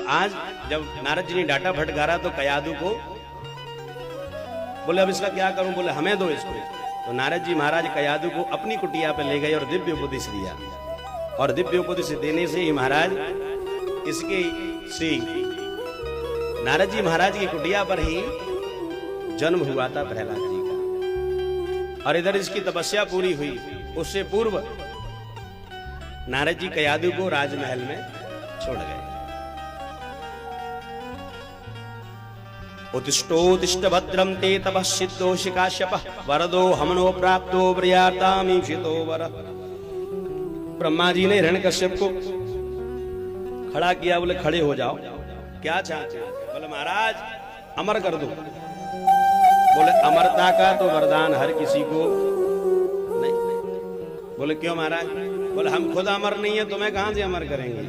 आज जब नारद जी ने डांटा फटकारा तो कयादू को बोले अब इसका क्या करूं, बोले हमें दो इसको। तो नारद जी महाराज कयादू को अपनी कुटिया पे ले गए और दिव्य उपदेश दिया। और दिव्य उपदेश देने से ही महाराज इसके श्री नारद जी महाराज की कुटिया पर ही जन्म हुआ था प्रहलाद जी का। और इधर इसकी तपस्या पूरी हुई। उससे पूर्व नारद जी कयादू को राजमहल में छोड़ गए। उत्तिष्ठोत्तिष्ठ भद्रं ते तपस्सिद्धोषि काश्यपः वरदो हमनो प्राप्तो व्रयातामीक्षितो वरः। ब्रह्मा जी ने हिरण्यकश्यप को खड़ा किया, बोले खड़े हो जाओ, क्या चाहते हो? बोले महाराज अमर कर दो। बोले अमरता का तो वरदान हर किसी को नहीं। बोले क्यों महाराज? बोले हम खुद अमर नहीं है, तुम्हें कहां से अमर करेंगे?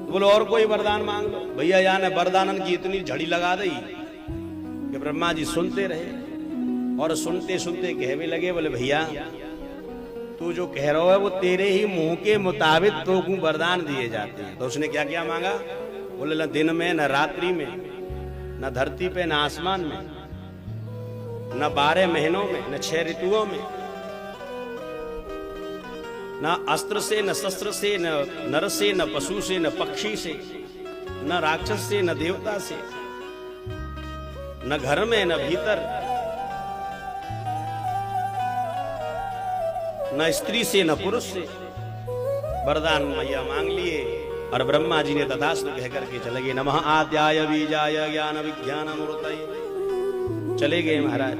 बोले और कोई वरदान मांग लो। भैया यहाँ ने वरदानन की इतनी झड़ी लगा दी कि ब्रह्मा जी सुनते रहे और सुनते सुनते कहने लगे, बोले भैया तू जो कह रहा है वो तेरे ही मुंह के मुताबिक तो वरदान दिए जाते हैं। तो उसने क्या क्या मांगा? बोले न दिन में, न रात्रि में, न धरती पे, न आसमान में, न 12 महीनों में, न 6 ऋतुओं में, न अस्त्र से, न शस्त्र से, न नर से, न पशु से, न पक्षी से, न राक्षस से, न देवता से, न घर में, न भीतर, न स्त्री से, न पुरुष से। वरदान मैया मांग लिए और ब्रह्मा जी ने तथास्तु कह करके चले गए। नमः आद्याय बीजाय ज्ञान विज्ञान मूर्तये। चले गए महाराज।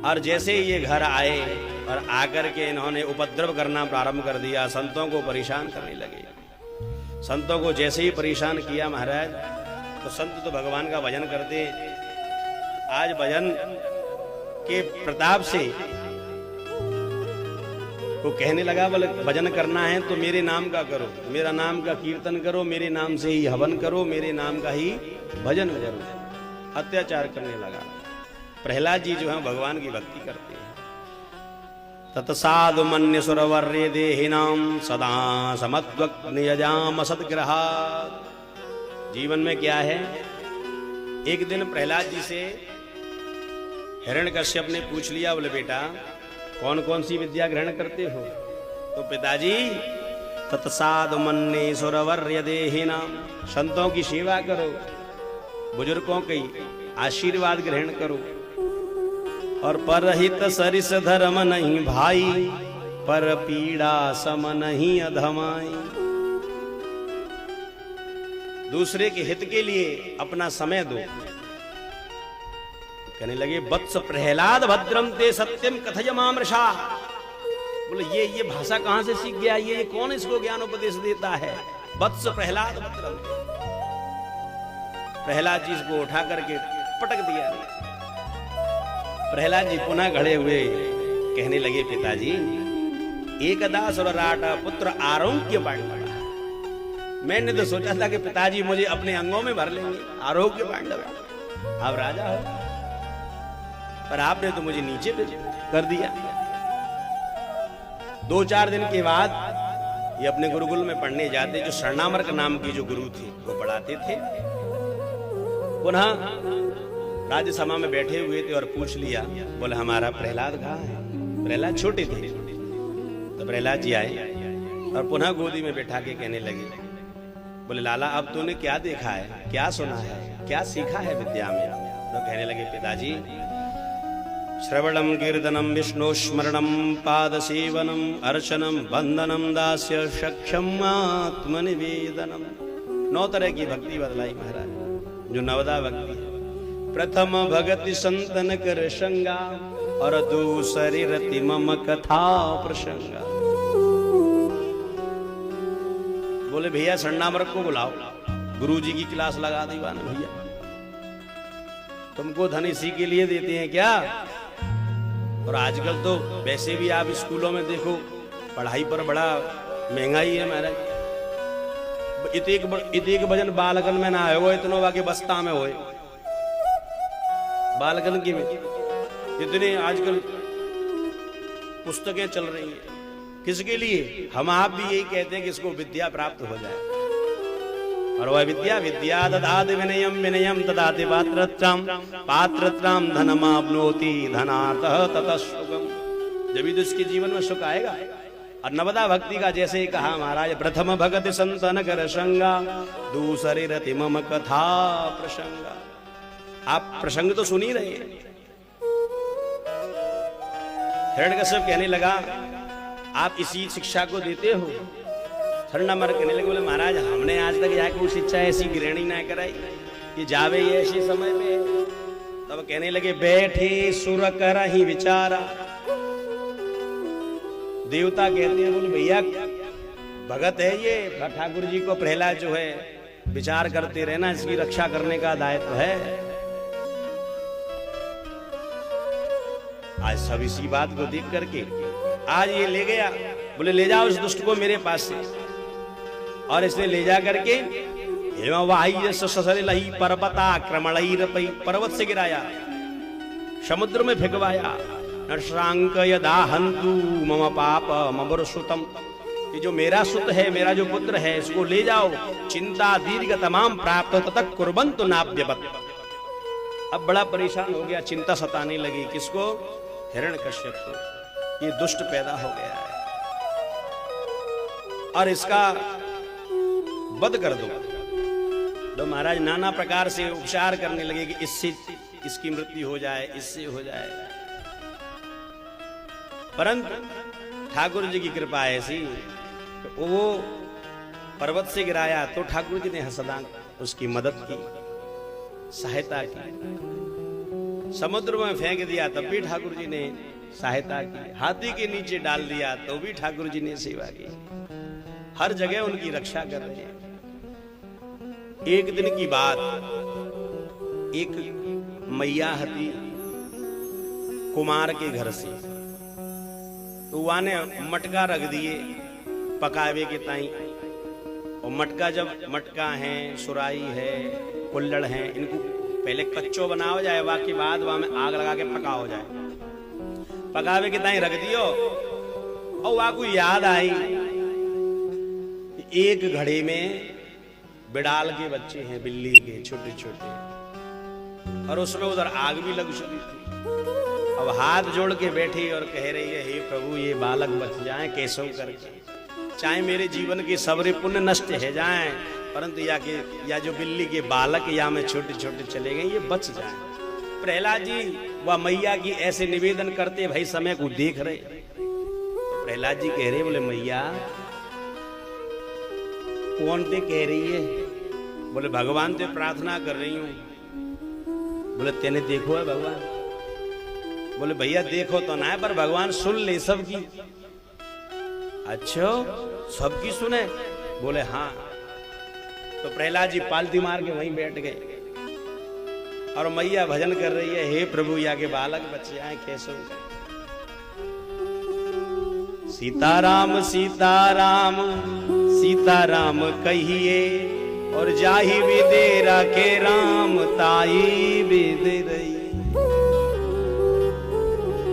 और जैसे ही ये घर आए और आकर के इन्होंने उपद्रव करना प्रारंभ कर दिया, संतों को परेशान करने लगे। संतों को जैसे ही परेशान किया महाराज, तो संत तो भगवान का भजन करते। आज भजन के प्रताप से वो कहने लगा, बोले भजन करना है तो मेरे नाम का करो, मेरा नाम का कीर्तन करो, मेरे नाम से ही हवन करो, मेरे नाम का ही भजन करो। अत्याचार करने लगा। प्रहलाद जी जो है भगवान की भक्ति करते हैं। तत्साधु मन्य सुरवर्य देहिनाम सदा समत्वग्नियजाम सद्ग्रहात्। जीवन में क्या है? एक दिन प्रहलाद जी से हिरण्यकश्यप ने पूछ लिया, बोले बेटा कौन कौन सी विद्या ग्रहण करते हो? तो पिताजी तत्साधु मन्य सुरवर्य देहिनाम, संतों की सेवा करो, बुजुर्गों की आशीर्वाद ग्रहण करो, और परहित सरिस धर्म नहीं भाई, पर पीड़ा सम नहीं अधमाई। दूसरे के हित के लिए अपना समय दो। कहने लगे वत्स प्रहलाद भद्रम ते सत्यम कथयमामृषा। बोले ये भाषा कहां से सीख गया? ये कौन इसको ज्ञान उपदेश देता है? वत्स प्रहलाद भद्रम। प्रहलाद जी इसको उठा करके पटक दिया। प्रहलाद जी पुनः खड़े हुए, कहने लगे पिताजी एकदा सुरराटा पुत्र आरोग्य पांडव। मैंने तो सोचा था कि पिताजी मुझे अपने अंगों में भर लेंगे, आरोग्य पांडव, आप राजा हो, पर आपने तो मुझे नीचे पे कर दिया। 2-4 दिन के बाद ये अपने गुरुकुल में पढ़ने जाते। जो शरणामर्क नाम के जो गुरु थे वो पढ़ाते थे। पुनः राज्यसभा में बैठे हुए थे और पूछ लिया, बोले हमारा प्रहलाद कहाँ है? प्रहलाद छोटे थे। तो प्रहलाद जी आए और पुनः गोदी में बैठा के कहने लगे, बोले लाला अब तूने क्या देखा है, क्या सुना है, क्या सीखा है विद्या में? तो कहने लगे पिताजी श्रवणम कीर्तनम विष्णु स्मरणम पाद सेवनम अर्चनम वंदनम दास्य सख्यम आत्मनिवेदनम। 9 तरह की भक्ति बतलाई महाराज, जो नवदा भक्ति है। प्रथम भगति संतन कर संगा, और दूसरी रति मम कथा प्रसंगा। बोले भैया शरणामर्क को बुलाओ, गुरुजी की क्लास लगा दी बाने भैया। तुमको धन इसी के लिए देते हैं क्या? और आजकल तो वैसे भी आप स्कूलों में देखो पढ़ाई पर बड़ा महंगाई है महाराज। इतने भजन बालकन में ना हो, इतनो बाकी बस्ता में होए बालकन की में इतने आजकल पुस्तकें चल रही हैं। किसके लिए? हम आप भी यही कहते हैं कि इसको विद्या प्राप्त हो जाए। और वह विद्या विद्या ददाति विनयम विनयम ददाति पात्रत्राम पात्रत्राम धनमाप्नोति धनार्थः ततः सुखम। जब भी तो इसके जीवन में सुख आएगा। और नवदा भक्ति का जैसे ही कहा महाराज, प्रथम भगत संतन कर संगा दूसरे रति मम कथा प्रसंगा। आप प्रसंग तो सुन ही रहे हैं। हिरण्यकश्यप कहने लगा आप इसी शिक्षा को देते हो? नंबर कहने लगे, बोले महाराज हमने आज तक यहाँ कोई शिक्षा ऐसी ग्रहणी ना कराई, ये जावे ये ऐसे समय में। तब कहने लगे बैठे सुर कर ही विचारा। देवता कहते हैं, बोले भैया भगत है ये, ठाकुर जी को प्रहलाद जो है विचार करते रहना, इसकी रक्षा करने का दायित्व है। आज सब इसी बात को देख करके आज ये ले गया, बोले ले जाओ इस दुष्ट को मेरे पास से। और इसने ले जा करके पर्वत से गिराया, समुद्र में फेंकवाया। नृशंक यदा हंतु मम पाप मबर सुतम। ये जो मेरा सुत है, मेरा जो पुत्र है, इसको ले जाओ। चिंता दीर्घ तमाम प्राप्त ततः कुर्बन्तु नाभ्यवत्। अब बड़ा परेशान हो गया, चिंता सताने लगी। किसको? हिरण्यकश्यप को। ये दुष्ट पैदा हो गया है और इसका वध कर दो। तो महाराज नाना प्रकार से उपचार करने लगे कि इससे इसकी मृत्यु हो जाए, इससे हो जाए। परंतु ठाकुर जी की कृपा ऐसी, वो पर्वत से गिराया तो ठाकुर जी ने हसदा उसकी मदद की, सहायता की। समुद्र में फेंक दिया तब भी ठाकुर जी ने सहायता की। हाथी के नीचे डाल दिया तो भी ठाकुर जी ने सेवा की। हर जगह उनकी रक्षा कर रहे हैं। एक दिन की बात, एक मैया हती कुमार के घर से, तो वहां ने मटका रख दिए पकावे के ताई। और मटका जब मटका है, सुराई है, कुल्लड़ है, इनको पहले कच्चो बनाओ जाए, बाकी बाद वहां में आग लगा के पकाओ जाए। पकावे के ताई रख दियो। और वहां को याद आई एक घड़े में बिडाल के बच्चे हैं, बिल्ली के छोटे छोटे, और उसमें उधर आग भी लग चुकी थी। अब हाथ जोड़ के बैठी और कह रही है, हे प्रभु ये बालक बच जाएं कैसो करके, चाहे मेरे जीवन के सबरे पुण्य नष्ट है जाएं, परंतु या जो बिल्ली के बालक या में छोटे छोटे चले गए ये बच जाएं। प्रहलाद जी वह मैया की ऐसे निवेदन करते भाई समय को देख रहे। तो प्रहलाद जी कह रहे, बोले मैया कौन ते कह रही है? बोले भगवान ते प्रार्थना कर रही हूं। बोले तेने देखो है भगवान? बोले भैया देखो तो ना है, पर भगवान सुन ले सबकी। अच्छा सबकी सुने? बोले हाँ। तो प्रहलाद जी पालती मार के वहीं बैठ गए और मैया भजन कर रही है, हे प्रभु या के बालक बच जाए कैसे। सीताराम सीताराम सीताराम कहिए और जाहि विदेरा के राम ताई विदे रही।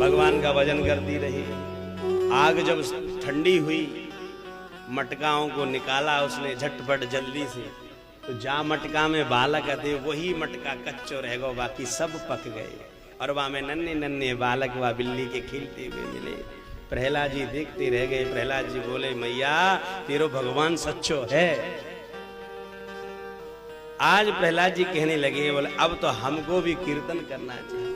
भगवान का भजन करती रही। आग जब ठंडी हुई, मटकाओं को निकाला उसने झटपट जल्दी से, तो जा मटका में बालक थे वही मटका कच्चो रह गो, बाकी सब पक गए। और वहां में नन्हे नन्हे बालक व बिल्ली के खेलते हुए मिले। प्रहलाद जी देखते रह गए। प्रहलाद जी बोले, मैया तेरो भगवान सच्चो है। आज प्रहलाद जी कहने लगे, बोले अब तो हमको भी कीर्तन करना चाहिए।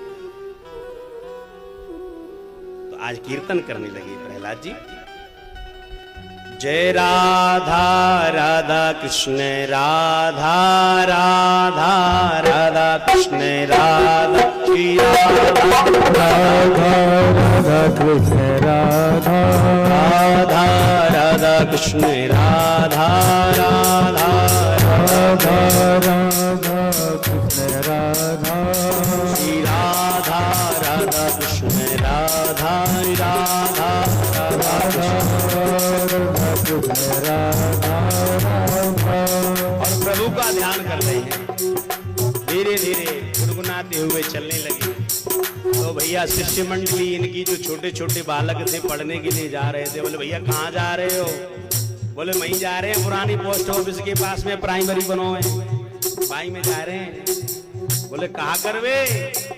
तो आज कीर्तन करने लगे प्रहलाद जी। जय राधा राधा कृष्ण राधा राधा राधा कृष्ण राधा श्री राधा राधा कृष्ण राधा राधा राधा कृष्ण राधा राधा राधा राधा कृष्ण राधा श्री राधा राधा कृष्ण राधा राधा राधा और प्रभु का ध्यान कर रहे हैं। धीरे धीरे गुनगुनाते हुए चलने लगे। तो भैया शिष्य मंडली इनकी जो छोटे छोटे बालक थे पढ़ने के लिए जा रहे थे। बोले भैया कहाँ जा रहे हो? बोले वहीं जा रहे हैं, पुरानी पोस्ट ऑफिस के पास में प्राइमरी बनो है, भाई में जा रहे हैं। बोले कहाँ करवे?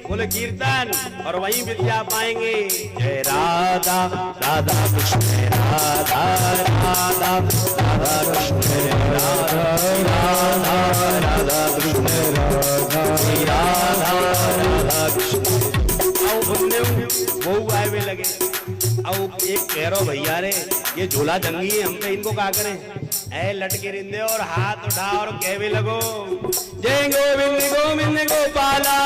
बोले कीर्तन, और वहीं विद्या पाएंगे। जय राधा राधा कृष्ण राधा राधा राधा कृष्ण राधा राधा राधा कृष्ण राधा राधा राधा कृष्ण। वो आए हुए लगे। अब एक कह रहा भैया रे ये झोला जंगी है, हम पे इनको क्या करें? ऐ लटके रिंदे और हाथ उठा और कहवे लगो, जय गोविंद गोविंद गोपाला,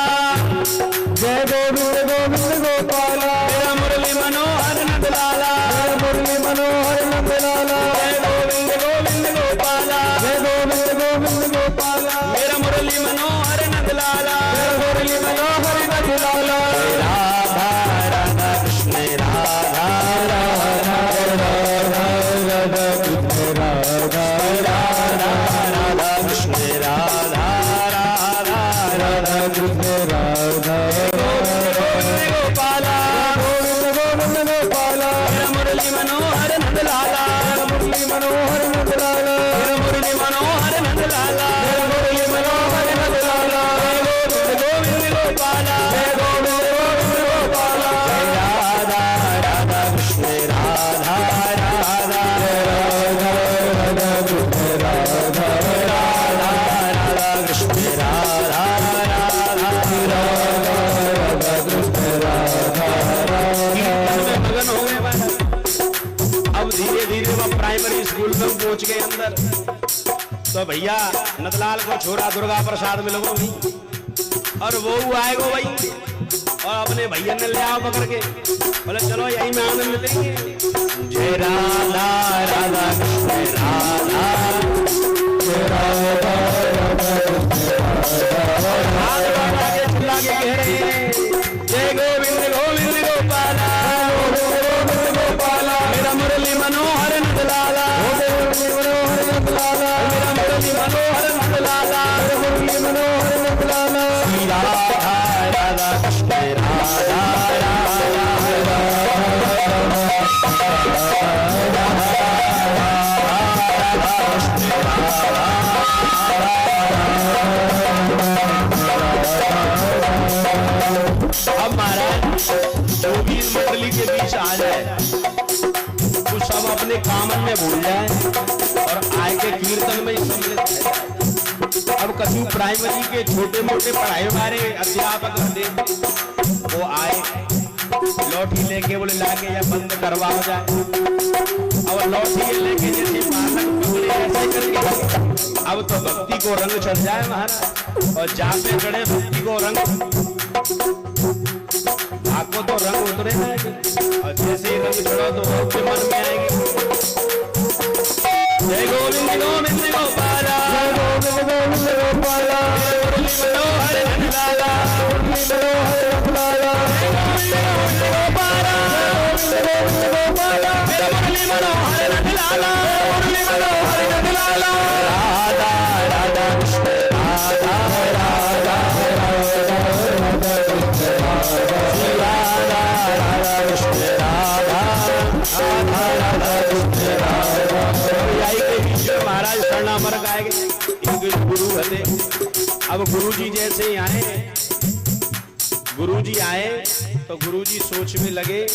जय गोविंद गोविंद गोपाला, मेरा मुरली मनोहर नंदलाला, मेरा मुरली मनोहर नंदलाला, जय गोविंद गोविंद गोपाला, जय गोविंद गोविंद गोपाला, मेरा मुरली मनोहर नंदलाला, मेरा मुरली मनोहर नंदलाला। राधा राधा कृष्ण राधा राधा राधा राधा कृष्ण राधा राधा राधा कृष्ण राधा राधा राधा कृष्ण राधा गोपाला गोविंद गोविंद गोपाला, मेरा मुरली मनोहर नंदलाला, मेरा मुरली मनोहर नंदलाला, मेरा मुरली मनोहर नंदलाला, मेरा मुरली मनोहर नंदलाला, गोविंद गोविंद गोपाला, जय गोविंद गोविंद गोपाला, राधा राधा कृष्ण राधा राधा राधा राधा कृष्ण राधा राधा राधा कृष्ण राधा राधा राधा राधा कृष्ण राधा राधा। मगन हो गए भाई। अब धीरे धीरे वो प्राइमरी स्कूल में पहुंच गए अंदर। तो भैया नंदलाल को छोरा दुर्गा प्रसाद में लगो भी, और वो आएगो भाई, और अपने भैया ने ले आओ पकड़ के। बोले चलो यही में आनंद लेंगे। जय राधा राधा कृष्ण राधा, जय राधा राधा कृष्ण राधा, हाथ बढ़ा के चिल्ला के कह रहे हैं, जय गोविंद गोविंद गोपाला, गोविंद गोविंद गोपाला, मेरा मुरली मनोहर नंदलाला, मुरली मनोहर नंदलाला, मेरा मुरली मनोहर नंदलाला, मुरली मनोहर नंदलाला। राधा राधा कृष्ण राधा राधा अब महाराज जो भी इस मंडली के बीच आ जाए वो सब अपने कामन में भूल जाए और आए के कीर्तन में सम्मिलित है। अब कछु प्राइमरी के छोटे मोटे पढ़ाई वाले अध्यापक होते वो आए, लौठी लेके बोले लाके या बंद करवाओ जाए, और लौठी लेके जैसे बालक पकड़े ऐसे करके अब तो भक्ति को रंग चढ़ जाए महाराज, और जहाँ पे चढ़े भक्ति को रंग, आपको तो रंग उतरे ना, और जैसे ही रंग चढ़ो तो आपके मन में आएगी। जय गोविंद गोविंद गोपाला, जय गोविंद गोविंद गोपाला, मुरली मनोहर नंदलाला, मुरली मनोहर नंदलाला, गोविंद गोपाला, गोविंद गोपाला, मेरा मुरली मनोहर नंदलाला, मुरली मनोहर नंदलाला। राधा राधा कृष्ण राधा राधा राधा राधा कृष्ण राधा राधा कृष्ण राधा राधा राधा कृष्ण राधा। महाराज शरणामर गाएंगे, इनके गुरु हते। अब गुरुजी जैसे आए, गुरुजी आए तो गुरुजी सोच में लगे।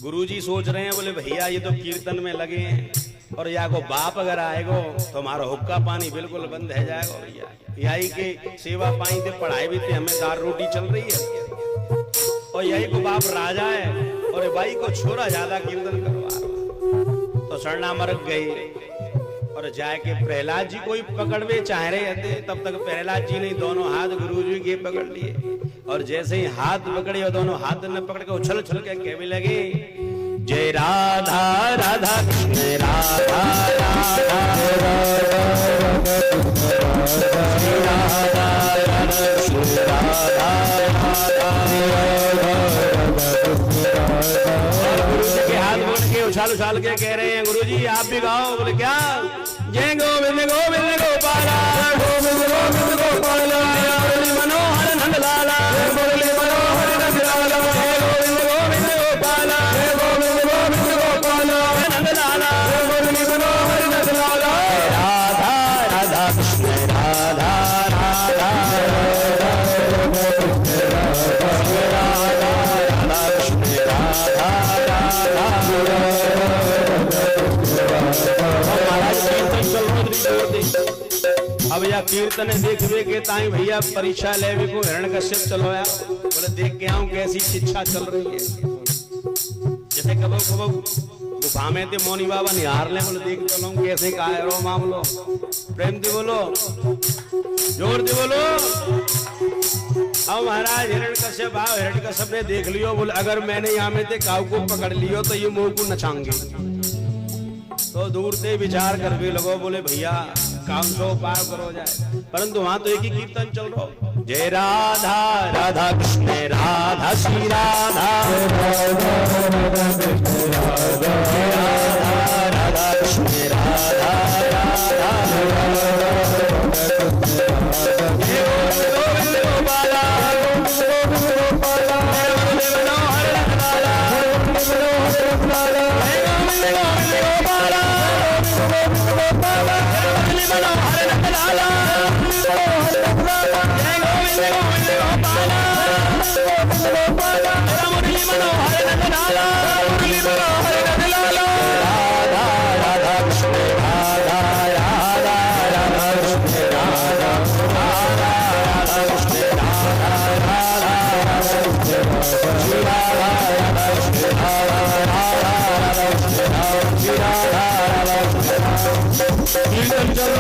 गुरुजी सोच रहे हैं, बोले भैया ये तो कीर्तन में लगे हैं, और या को बाप अगर आएगो तो हमारा हुक्का पानी बिल्कुल बंद है जाएगा भैया। यही के सेवा पाई थे, पढ़ाई भी थे, हमें दाल रोटी चल रही है, और यही को बाप राजा है और भाई को छोरा ज्यादा कीर्तन करवा रहा। तो शरणामर्ग गए और जाके प्रहलाद जी को ही पकड़वे चाह रहे थे। तब तक प्रहलाद जी ने दोनों हाथ गुरुजी के पकड़ लिए, और जैसे ही हाथ पकड़े और दोनों हाथ ने पकड़ के उछल उछल के कहने लगे, जय राधा राधा कृष्ण राधा राधा राधा राधा कृष्ण राधा राधा। गुरु जी के हाथ बोल के उछाल उछाल के कह रहे हैं, गुरु जी आप भी गाओ। बोले क्या? जय गोविंद गोविंद गोपाला, गोविंद गोविंद गोपाला, मुरली मनोहर नंदलाला, मुरली भैया कीर्तन देखवे के ताई भैया परीक्षा लेवे को हिरण्यकश्यप चलो यार। बोले देख के आऊं कैसी शिक्षा चल रही है। जैसे कबो कबो गुफा में थे मोनी बाबा निहार ले, बोले देख चलो कैसे का है रो मामलो। प्रेम दी बोलो, जोर दी बोलो। अब महाराज हिरण्यकश्यप आओ, हिरण्यकश्यप ने देख लियो, बोले अगर मैंने यहाँ में थे काऊ को पकड़ लियो तो ये मुंह को नचाएंगे। तो दूर से विचार कर भी लगो, बोले भैया काम सो पार करो जाए। परंतु वहां तो एक ही कीर्तन चल रहा, जय राधा राधा कृष्ण राधा श्री राधा राधा राधा कृष्ण राधा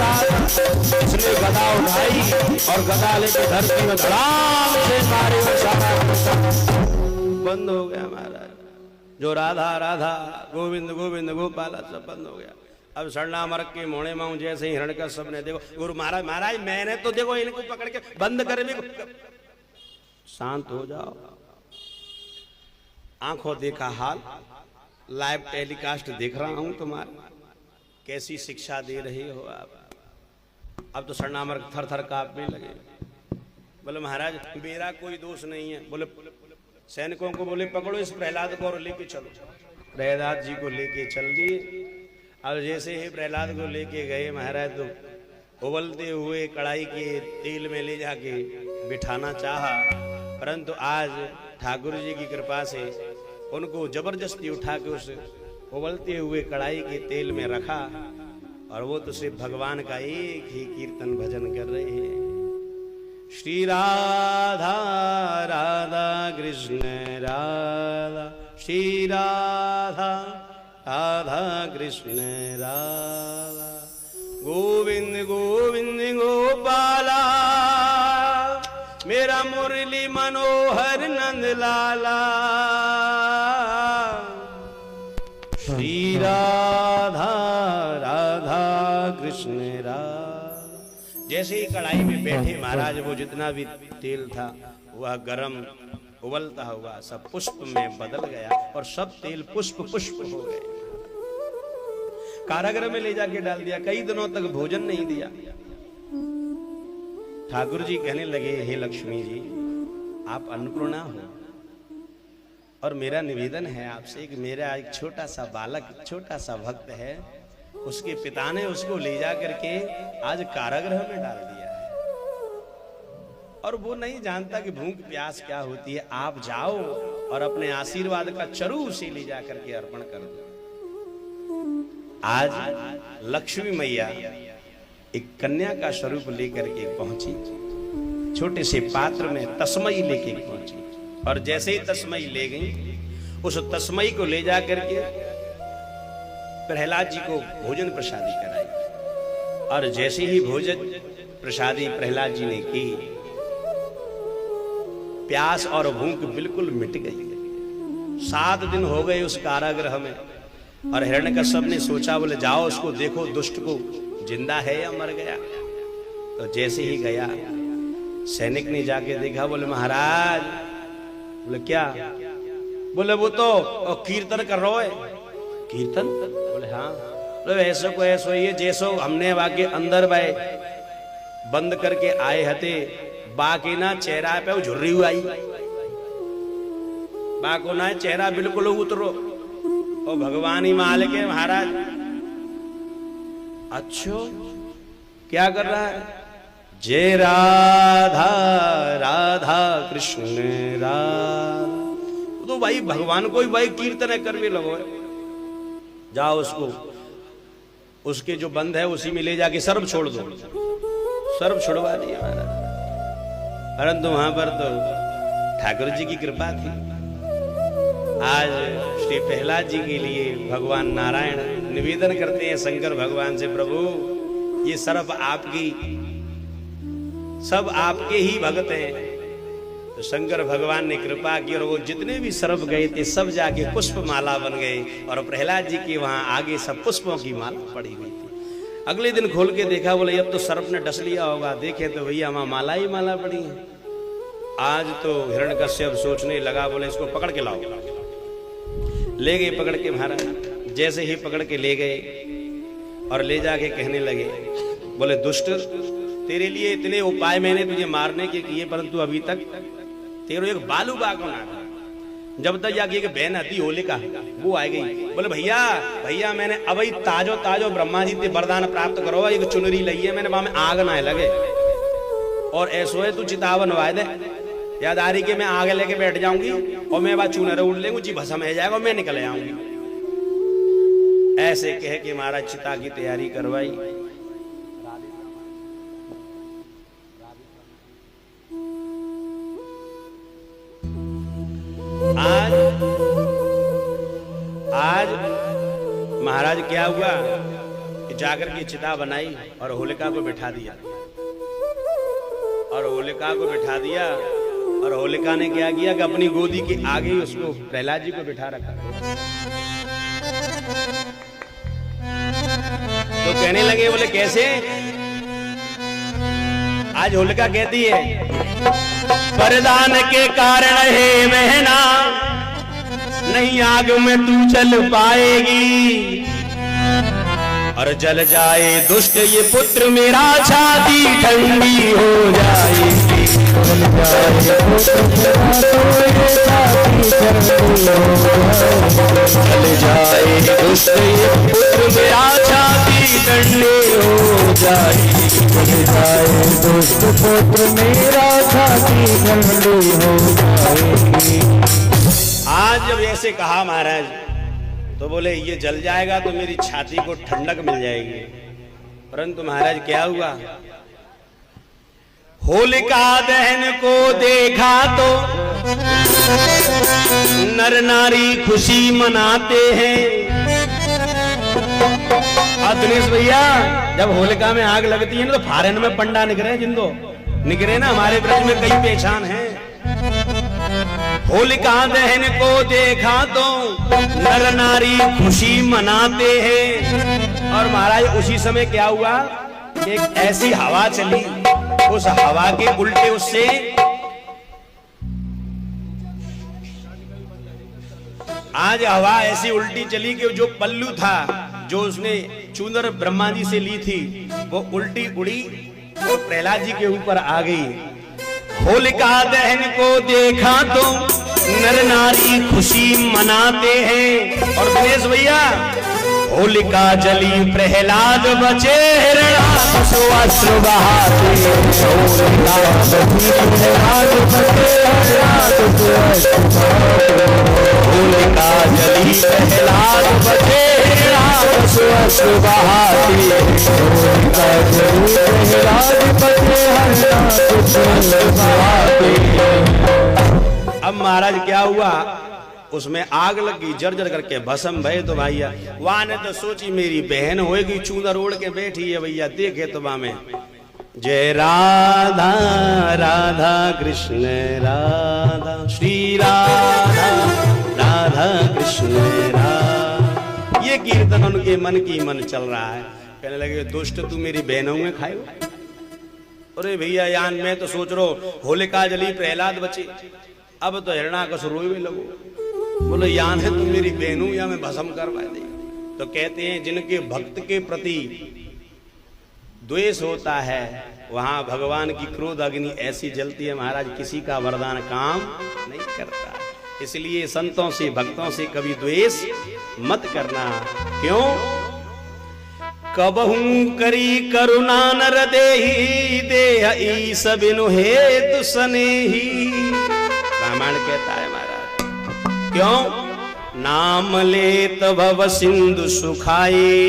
इसने गदा उठाई और गदा लेके धरती में धड़ाम से मारे और सारा बंद हो गया महाराज। जो राधा राधा गोविंद गोविंद गोपाला सब बंद हो गया। अब सरना मरक के मोड़े माऊ जैसे ही हिरण्यकश्यप ने देखो गुरु महाराज महाराज मैंने तो देखो इनको पकड़ के बंद कर भी। शांत हो जाओ, आंखों देखा हाल, लाइव टेलीकास्ट देख रहा हूं तुम्हारा, कैसी शिक्षा दे रही हो आप। अब तो सरनामर थर थर कांपने लगे। बोले महाराज मेरा कोई दोष नहीं है। बोले सैनिकों को बोले पकड़ो इस प्रहलाद को और लेके चलो। प्रहलाद जी को लेके चल दिए। अब जैसे ही प्रहलाद को लेके गए महाराज तो उबलते हुए कढ़ाई के तेल में ले जाके बिठाना चाहा, परंतु आज ठाकुर जी की कृपा से उनको जबरदस्ती उठा के उस उबलते हुए कढ़ाई के तेल में रखा और वो तो सिर्फ भगवान का एक ही कीर्तन भजन कर रहे हैं। श्री राधा राधा कृष्ण राधा श्री राधा राधा कृष्ण राधा गोविंद गोविंद गोपाला मेरा मुरली मनोहर नंद लाला। श्री राधा राधा कृष्ण राधा। जैसे ही कढ़ाई में बैठे महाराज वो जितना भी तेल था वह गरम उबलता हुआ सब पुष्प में बदल गया और सब तेल पुष्प पुष्प हो गए। कारागृह में ले जाके डाल दिया। कई दिनों तक भोजन नहीं दिया। ठाकुर जी कहने लगे हे लक्ष्मी जी आप अन्नपूर्णा हो और मेरा निवेदन है आपसे कि मेरा एक छोटा सा बालक छोटा सा भक्त है, उसके पिता ने उसको ले जा करके आज कारागृह में डाल दिया है और वो नहीं जानता कि भूख प्यास क्या होती है। आप जाओ और अपने आशीर्वाद का चरु उसे ले जा करके अर्पण कर दो। आज लक्ष्मी मैया एक कन्या का स्वरूप लेकर के पहुंची, छोटे से पात्र में तस्मई लेके पहुंची और जैसे ही तस्मई ले गई उस तस्मई को ले जा करके प्रहलाद जी को भोजन प्रसादी कराई और जैसे ही भोजन प्रसादी प्रहलाद जी ने की प्यास और भूख बिल्कुल मिट गई। 7 दिन हो गए उस कारागृह में और हिरण्यकश्यप ने सोचा बोले जाओ उसको देखो दुष्ट को जिंदा है या मर गया। तो जैसे ही गया सैनिक ने जाके देखा, बोले महाराज। बोले क्या? बोले वो तो कीर्तन कर रहा है। कीर्तन? बोले हाँ। बोले ऐसो को ऐसो ये जैसो हमने वाके अंदर बाय बंद करके आए हते बाकी ना चेहरा पे झुर्री हुई आई बाको ना चेहरा बिल्कुल उतरो ओ भगवान ही माल के महाराज। अच्छो क्या कर रहा है? जय राधा राधा कृष्ण राधा। तो भाई भगवान को ही भाई कीर्तन कर भी लगो। जाओ उसको उसके जो बंद है उसी में ले जाके सर्व छोड़ दो। सर्प छुड़वा दिया महाराज। परंतु वहां पर तो ठाकुर जी की कृपा थी। आज श्री प्रहलाद जी के लिए भगवान नारायण निवेदन करते हैं शंकर भगवान से, प्रभु ये सर्प आपकी, सब आपके ही भक्त हैं। तो शंकर भगवान ने कृपा की और वो जितने भी सर्प गए थे सब जाके पुष्प माला बन गए और प्रहलाद जी के वहां आगे सब पुष्पों की माला पड़ी हुई थी। अगले दिन खोल के देखा, बोले अब तो सर्प ने डस लिया होगा। देखे तो भैया वहां माला ही माला पड़ी है। आज तो हिरण्यकश्यप सोचने लगा, बोले इसको पकड़ के लाओ। ले गए पकड़ के महाराज। जैसे ही पकड़ के ले गए और ले जाके कहने लगे, बोले दुष्ट, तेरे लिए इतने उपाय मैंने तुझे मारने के किए, परंतु अभी तक तेरे एक बालू बाग बना था। जब तक जाके एक बहन आती होलिका, वो आ गई। बोले भैया भैया मैंने अभी ताजो ताजो ब्रह्मा जी से वरदान प्राप्त करो, एक चुनरी लई है मैंने, वहां में आग ना लगे और ऐसो है तू चितावन वाय दे, यादारी के मैं आगे लेके बैठ जाऊंगी और मैं बात चूनर उड़ लेंगे, जी भस्म है जाएगा और मैं निकल आऊंगी। ऐसे कह के महाराज चिता की तैयारी करवाई। आज महाराज क्या हुआ कि जाकर के चिता बनाई और होलिका को बिठा दिया। और होलिका को बिठा दिया और होलिका ने क्या किया कि अपनी गोदी के आगे ही उसको प्रहलाद जी को बिठा रखा। तो कहने लगे, बोले कैसे? आज होलिका कहती है, वरदान के कारण है बहना, नहीं आग में तू चल पाएगी, और जल जाए दुष्ट ये पुत्र मेरा, छाती ठंडी हो जाएगी। जल जाए दुष्ट ये पुत्र मेरा, छाती ठंडी हो जाएगी। जल जाए दुष्ट पुत्र मेरा, छाती ठंडी हो जाएगी। आज जब ऐसे कहा महाराज, तो बोले ये जल जाएगा तो मेरी छाती को ठंडक मिल जाएगी। परंतु महाराज क्या हुआ, होलिका दहन को देखा तो नर नारी खुशी मनाते हैं। दिनेश भैया, जब होलिका में आग लगती है ना तो फारन में पंडा निकरे, जिंदो निकरे ना, हमारे ब्रज में कई पहचान है। होलिका दहन को देखा तो नर नारी खुशी मनाते हैं। और महाराज उसी समय क्या हुआ, एक ऐसी हवा चली, उस हवा के उल्टे उससे आज हवा ऐसी उल्टी चली कि जो पल्लू था, जो उसने चूनर ब्रह्मा जी से ली थी, वो उल्टी उड़ी और प्रहलाद जी के ऊपर आ गई। होलिका दहन को देखा तो नर नारी खुशी मनाते हैं। और दिनेश भैया, होलिका जली प्रहलाद बचे, अश्रु बहाते। होलिका जली प्रहलाद बचे, अश्रु बहाते। अब महाराज क्या हुआ, उसमें आग लगी, जर्जर करके भस्म भय। तो भैया वहां ने तो सोची मेरी बहन होएगी, चूनर ओढ़ के बैठी है। भैया देखे तो वहां में जय राधा राधा कृष्ण राधा, श्री राधा राधा कृष्ण राधा, ये कीर्तन उनके मन की मन चल रहा है। कहने लगे, दुष्ट तू मेरी बहनों में खाएगा? अरे भैया यान मैं तो सोच रहा हूं होलिका जली प्रहलाद बचे, अब तो हिरण्याकश रोए लगो। बोलो यान है तुम मेरी बहनों या मैं भस्म करवा दे। तो कहते हैं जिनके भक्त के प्रति द्वेष होता है वहां भगवान की क्रोध अग्नि ऐसी जलती है, महाराज किसी का वरदान काम नहीं करता। इसलिए संतों से भक्तों से कभी द्वेष मत करना। क्यों? कबहू करी करुणा नर देहि, देह ईस बिनु हेतु सनेहि। रामायण कहता है महाराज, क्यों? नाम लेत भव सिंधु सुखाए,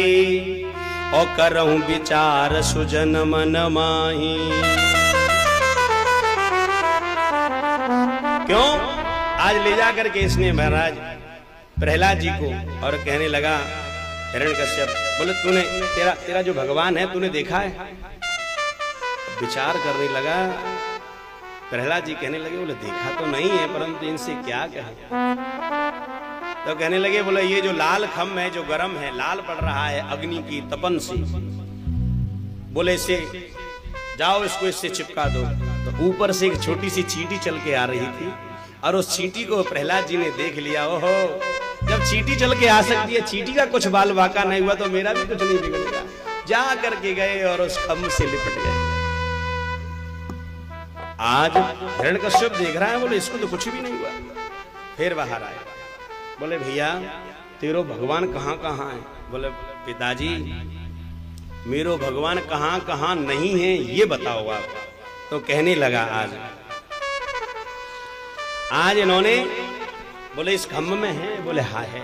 और करहूं विचार सुजन मन माही। क्यों? आज ले जा करके इसने महाराज प्रहलाद जी को और कहने लगा हिरण्यकश्यप, बोले तूने तेरा जो भगवान है तूने देखा है? विचार करने लगा प्रहलाद जी, कहने लगे बोले देखा तो नहीं है, परंतु इनसे क्या कहें? तो कहने लगे बोले ये जो लाल खम्भ है जो गरम है, लाल पड़ रहा है अग्नि की तपन से, बोले इसे जाओ इसको इससे चिपका दो। तो ऊपर से एक छोटी सी चींटी चल के आ रही थी और उस चींटी को प्रहलाद जी ने देख लिया। ओहो, जब चींटी चल के आ सकती है, चींटी का कुछ बाल बाका नहीं हुआ तो मेरा भी कुछ नहीं बिगड़ेगा। जा करके गए और उस खम्भ से लिपट गए। आज हिरण्यकश्यप देख रहा है, बोले इसको तो कुछ भी नहीं हुआ। फिर बाहर आए, बोले भैया तेरो भगवान कहाँ कहाँ है? बोले पिताजी मेरो भगवान कहाँ कहाँ नहीं है ये बताओ आप। तो कहने लगा आज इन्होंने, बोले इस खम्भ में है? बोले हाँ है।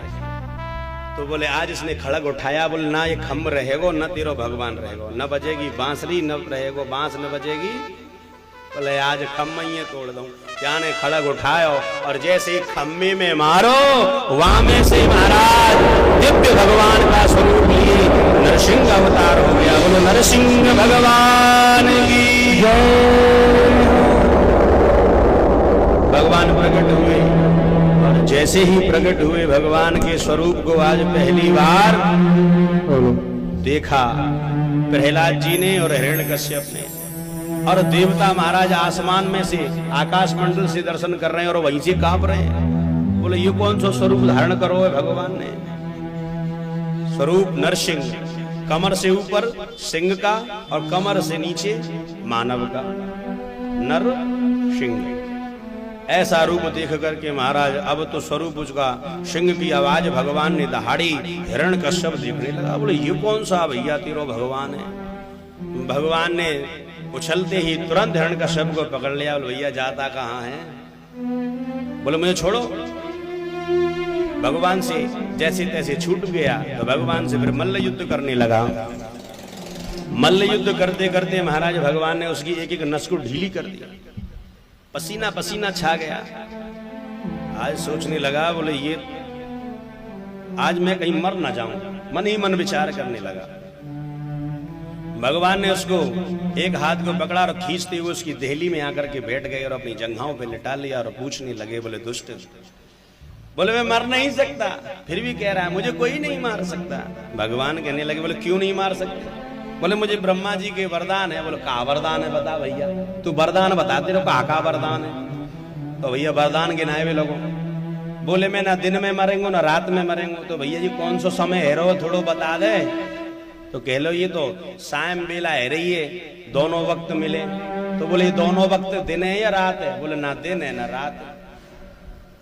तो बोले आज इसने खड़ग उठाया, बोले ना ये खम्भ रहेगो न तेरो भगवान रहेगो, न बजेगी बांसुरी न रहेगो बांस न बजेगी। बोले आज खम्भ ही तोड़ दूं। क्या ने खड़ग उठायो और जैसे ही खम्भे में मारो, वहां में से महाराज दिव्य भगवान का स्वरूप लिए नरसिंह अवतार हो गया। बोलो नरसिंह भगवान की जय। भगवान प्रकट हुए और जैसे ही प्रकट हुए भगवान के स्वरूप को आज पहली बार देखा प्रहलाद जी ने और हिरण्यकश्यप ने। और देवता महाराज आसमान में से आकाश मंडल से दर्शन कर रहे हैं और वहीं से कांप रहे हैं। बोले ये कौन सा स्वरूप धारण करो है भगवान ने? स्वरूप नरसिंह, कमर से ऊपर सिंह का और कमर से नीचे मानव का, नर सिंह। ऐसा रूप देख करके महाराज अब तो स्वरूप उसका सिंह की आवाज भगवान ने दहाड़ी। हिरण्यकश्यप देखने लगा, बोले ये कौन सा भैया तेरो भगवान है? भगवान ने उछलते ही तुरंत हिरण्यकश्यप को पकड़ लिया। बोले भैया जाता कहाँ है? बोले मुझे छोड़ो। भगवान से जैसे तैसे छूट गया तो भगवान से फिर मल्ल युद्ध करने लगा। मल्ल युद्ध करते करते महाराज भगवान ने उसकी एक एक नस को ढीली कर दी, पसीना पसीना छा गया। आज सोचने लगा, बोले ये आज मैं कहीं मर ना जाऊं, मन ही मन विचार करने लगा। भगवान ने उसको एक हाथ को पकड़ा और खींचते हुए उसकी देहली में आकर के बैठ गए और अपनी जंघाओं पे लिटा लिया और पूछने लगे, बोले दुष्ट, बोले मैं मर नहीं सकता, फिर भी कह रहा है मुझे कोई नहीं मार सकता। भगवान कहने लगे, बोले क्यों नहीं मार सकते? बोले मुझे ब्रह्मा जी के वरदान है। बोले का वरदान है बता भैया, तू वरदान बता, तेरे का वरदान है? तो भैया वरदान गिनाए हुए लोगों। बोले मैं ना दिन में मरेंगे ना रात में मरेंगे। तो भैया जी कौन सा समय है रो थोड़ो बता दे। तो कह लो ये तो सायं बेला है रही है, दोनों वक्त मिले। तो बोले ये दोनों वक्त दिन है या रात है? बोले ना दिन है ना रात है।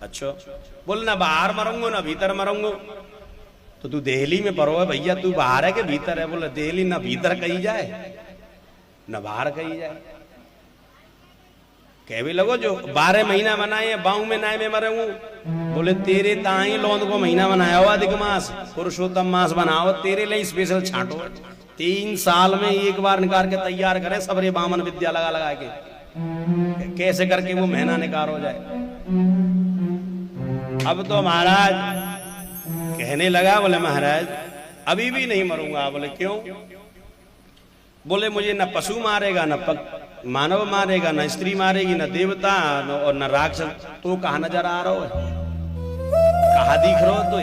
अच्छा, बोले ना बाहर मरूंगो ना भीतर मरूंगो। तो तू देहली में परो है भैया, तू बाहर है कि भीतर है? बोले देहली ना भीतर कही जाए ना बाहर कही जाए। कह भी लगो जो 12 महीना मनाए बाऊ में नाय में मरूंगू। बोले तेरे ताई लौंद को महीना बनाया हो अधिक मास, पुरुषोत्तम मास बनाओ, तेरे लिए स्पेशल छांटो। 3 साल में एक बार निकाल के तैयार करे सबरे बामन विद्या लगा लगा के, कैसे करके वो महीना निकाल हो जाए। अब तो महाराज कहने लगा, बोले महाराज अभी भी नहीं मरूंगा। बोले क्यों? बोले मुझे न पशु मारेगा न मानव मारेगा, न स्त्री मारेगी, न देवता और न राक्षस। तो कहा नजर आ रहा है, कहा दिख रहा हो? तो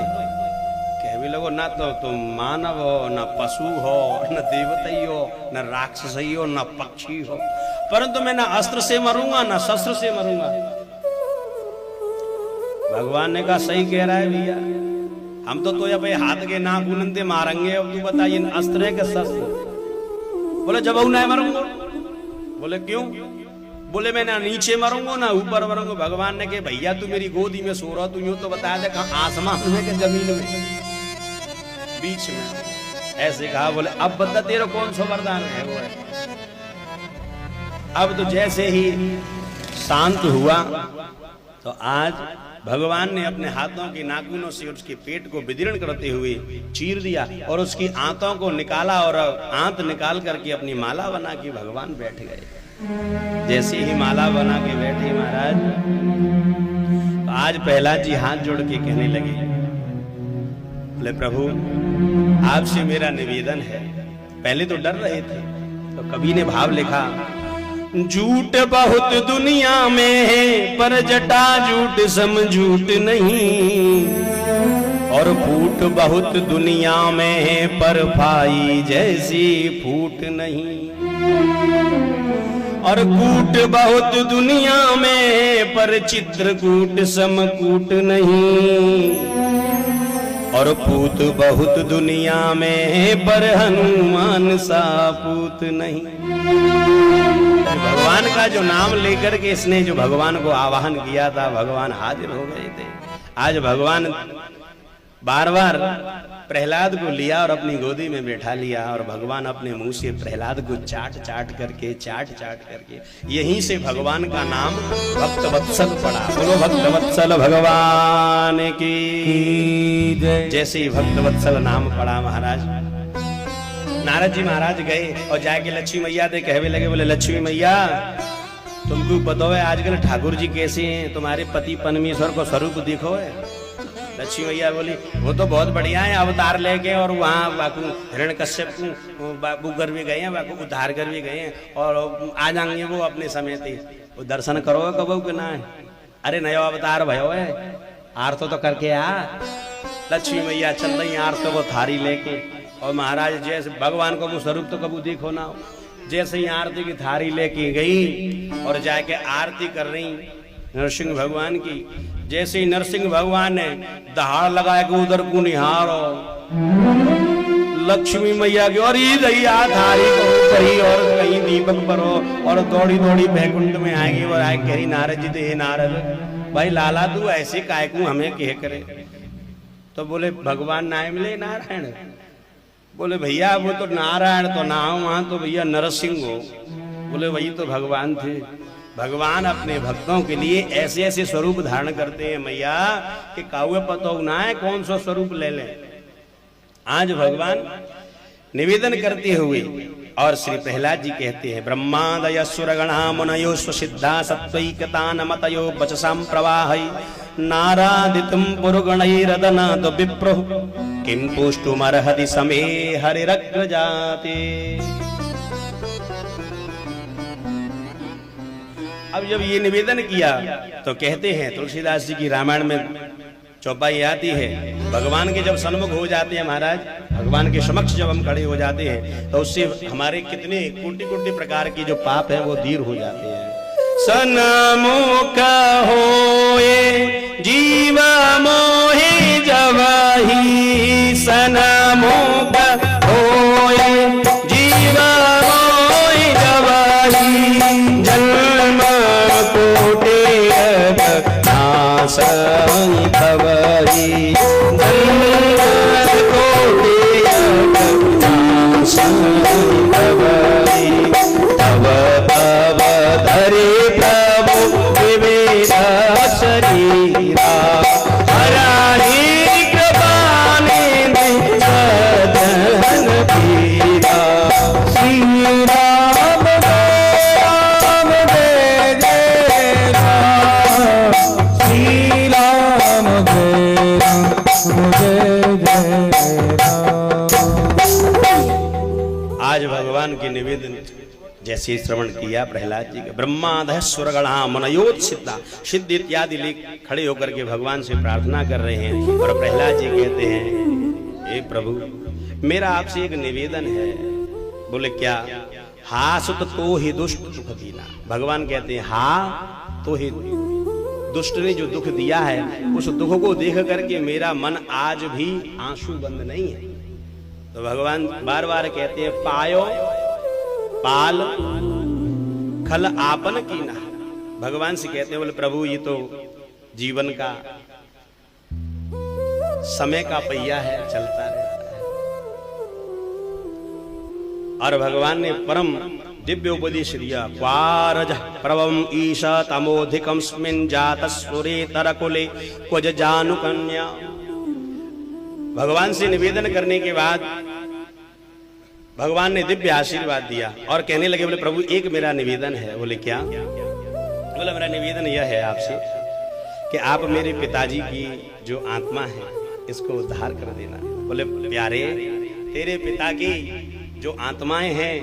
कह भी लगो ना तो तुम मानव हो, न पशु हो, न देवता ही हो, न राक्षस ही हो, न पक्षी हो, परंतु मैं न अस्त्र से मरूंगा न शस्त्र से मरूंगा। भगवान ने कहा सही कह रहा है भैया, हम तो भाई हाथ के नाखून से मारेंगे, अब तू बताइए अस्त्र है कि शस्त्र? बोले जब नहीं मरूंगा। बोले क्यों? बोले मैं ना नीचे मरूंगा ना ऊपर मरूंगा। भगवान ने कहा भैया तू मेरी गोदी में सो रहा, तू यूं तो बताया था कहां आसमान में कि जमीन में, बीच में ऐसे कहा। बोले अब बता तेरा कौन सा वरदान है? वो है अब तो जैसे ही शांत हुआ तो आज भगवान ने अपने हाथों के नाखूनों से उसके पेट को विदीर्ण करते हुए चीर दिया और उसकी आंतों को निकाला और आंत निकाल करके अपनी माला बना के भगवान बैठ गए। जैसे ही माला बना के बैठे महाराज, तो आज प्रहलाद जी हाथ जोड़ के कहने लगे, बोले प्रभु आपसे मेरा निवेदन है। पहले तो डर रहे थे, तो कवि ने भाव लिखा, झूठ बहुत दुनिया में है पर जटा झूठ सम झूठ नहीं, और फूट बहुत दुनिया में है पर भाई जैसी फूट नहीं, और कूट बहुत दुनिया में है पर चित्रकूट सम कूट नहीं, और पूत बहुत दुनिया में है पर हनुमान सा पूत नहीं। भगवान का जो नाम लेकर के इसने जो भगवान को आवाहन किया था, भगवान हाजिर हो गए थे। आज भगवान बार बार प्रहलाद को लिया और अपनी गोदी में बैठा लिया, और भगवान अपने मुंह से प्रहलाद को चाट चाट करके यहीं से भगवान का नाम भक्त वत्सल पड़ा। बोलो भक्त वत्सल भगवान की जय। जैसे ही भक्त वत्सल नाम पड़ा महाराज, नारद जी महाराज गए और जाके लक्ष्मी मैया से कहने लगे, बोले लक्ष्मी मैया तुमको पता है आजकल ठाकुर जी कैसे हैं, तुम्हारे पति परमेश्वर को स्वरूप देखो है। लक्ष्मी मैया बोली वो तो बहुत बढ़िया है, अवतार लेके और वहाँ बाकू हिरण्यकश्यप को बाबू कर भी गए हैं, बाकू उद्धार कर भी गए हैं, और आ जाएंगे वो अपने समय थे। वो दर्शन करो कबो के ना है, अरे नया अवतार भयो है, आरतो तो करके आ। लक्ष्मी मैया चल रही आरतो को थारी लेके, और महाराज जैसे भगवान को वो स्वरूप तो कबू देखो ना, जैसे ही आरती की थारी लेके गई और जाके आरती कर रही नरसिंह भगवान की। जैसे ही नरसिंह भगवान ने दहाड़ लगाए कि उधर को निहारो, लक्ष्मी मैया की और दैया थारी को कहीं और कहीं दीपक पर हो, और दौड़ी दौड़ी बैकुंठ में आएंगे और आए कह नारद जी थे, नारद भाई लाला तू ऐसे काय को हमें कह करे। तो बोले भगवान नाय मिले नारायण, बोले भैया वो तो नारायण तो ना हो, वहां तो भैया नरसिंह हो। बोले वही तो भगवान थे। भगवान अपने भक्तों के लिए ऐसे ऐसे स्वरूप धारण करते हैं मैया कि काउे पतो ना है कौन सा स्वरूप ले लें। आज भगवान निवेदन करते हुए और श्री प्रहलाद जी कहते हैं, ब्रह्मादय सुरगणा मुनयो स्वसिद्धा सत्वैकता नमतयो वचसां प्रवाहै नारादितुं पुरुगणैरदना तो विप्रो किं पुष्टुमर्हति समे हरिरग्रजाते। अब जब ये निवेदन किया तो कहते हैं, तुलसीदास जी की रामायण में चौपाई आती है, भगवान के जब सन्मुख हो जाते हैं महाराज, भगवान के समक्ष जब हम खड़े हो जाते हैं तो उससे हमारे कितने कोटि कोटि प्रकार की जो पाप है वो दूर हो जाते हैं। सन्मुख होए जीव मोहि जवाहि, सन्मुख होए जीव मोहि जवाहि, जन्म कोटि नासं भवहि, जन्म कोटि नासं भवहि, तव तव धरे प्रभु विवेक शरीरा, हराहि कृपानिधि सदन पीरा। श्री राम जय जय राम, श्री राम जय जय राम। आज भगवान के निवेदन जैसे श्रवण किया प्रहलाद जी का, ब्रह्मादय सुरगणा मनयोत सिद्धा, सिद्ध इत्यादि लेख खड़े होकर के भगवान से प्रार्थना कर रहे हैं। और प्रहलाद जी कहते हैं, हे प्रभु मेरा आपसे एक निवेदन है। बोले क्या? हासुत तो ही दुष्ट दुख दीना। भगवान कहते हैं हा तो ही दुष्ट ने जो दुख दिया है उस दुख को देख करके मेरा मन आज भी आंसू बंद नहीं है। तो भगवान बार बार कहते हैं, पायो पाल खल आपन की ना। भगवान से कहते हैं, बोले प्रभु ये तो जीवन का समय का पहिया है, चलता रहता है। और भगवान ने परम दिव्योपदेश दिया। क्वारज प्रवम ईशा तमोधिकम स्मिन जात सुरे तरकुले कुज जानु कन्या। भगवान से निवेदन करने के बाद भगवान ने दिव्य आशीर्वाद दिया और कहने लगे, बोले प्रभु एक मेरा निवेदन है। बोले क्या? बोला मेरा निवेदन यह है आपसे कि आप मेरे पिताजी की जो आत्मा है इसको उद्धार कर देना। बोले प्यारे, तेरे पिता की जो आत्माएं हैं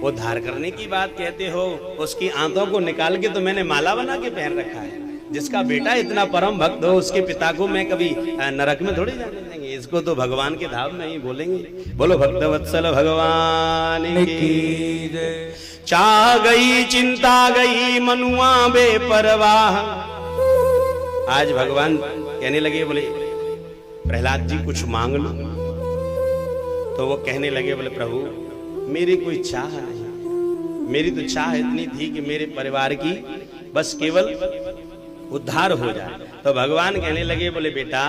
उद्धार करने की बात कहते हो, उसकी आंतों को निकाल के तो मैंने माला बना के पहन रखा है। जिसका बेटा इतना परम भक्त हो उसके पिता को मैं कभी नरक में थोड़ी जाने देंगे, इसको तो भगवान के धाम में ही बोलेंगे। बोलो भक्तवत्सल भगवान की जय। चाह गई चिंता गई मनुआ बेपरवाह। आज भगवान कहने लगे, बोले प्रहलाद जी कुछ मांग लो। तो वो कहने लगे, बोले प्रभु मेरी कोई चाह नहीं, मेरी तो चाह इतनी थी कि मेरे परिवार की बस केवल उद्धार हो जाए। तो भगवान कहने लगे, बोले बेटा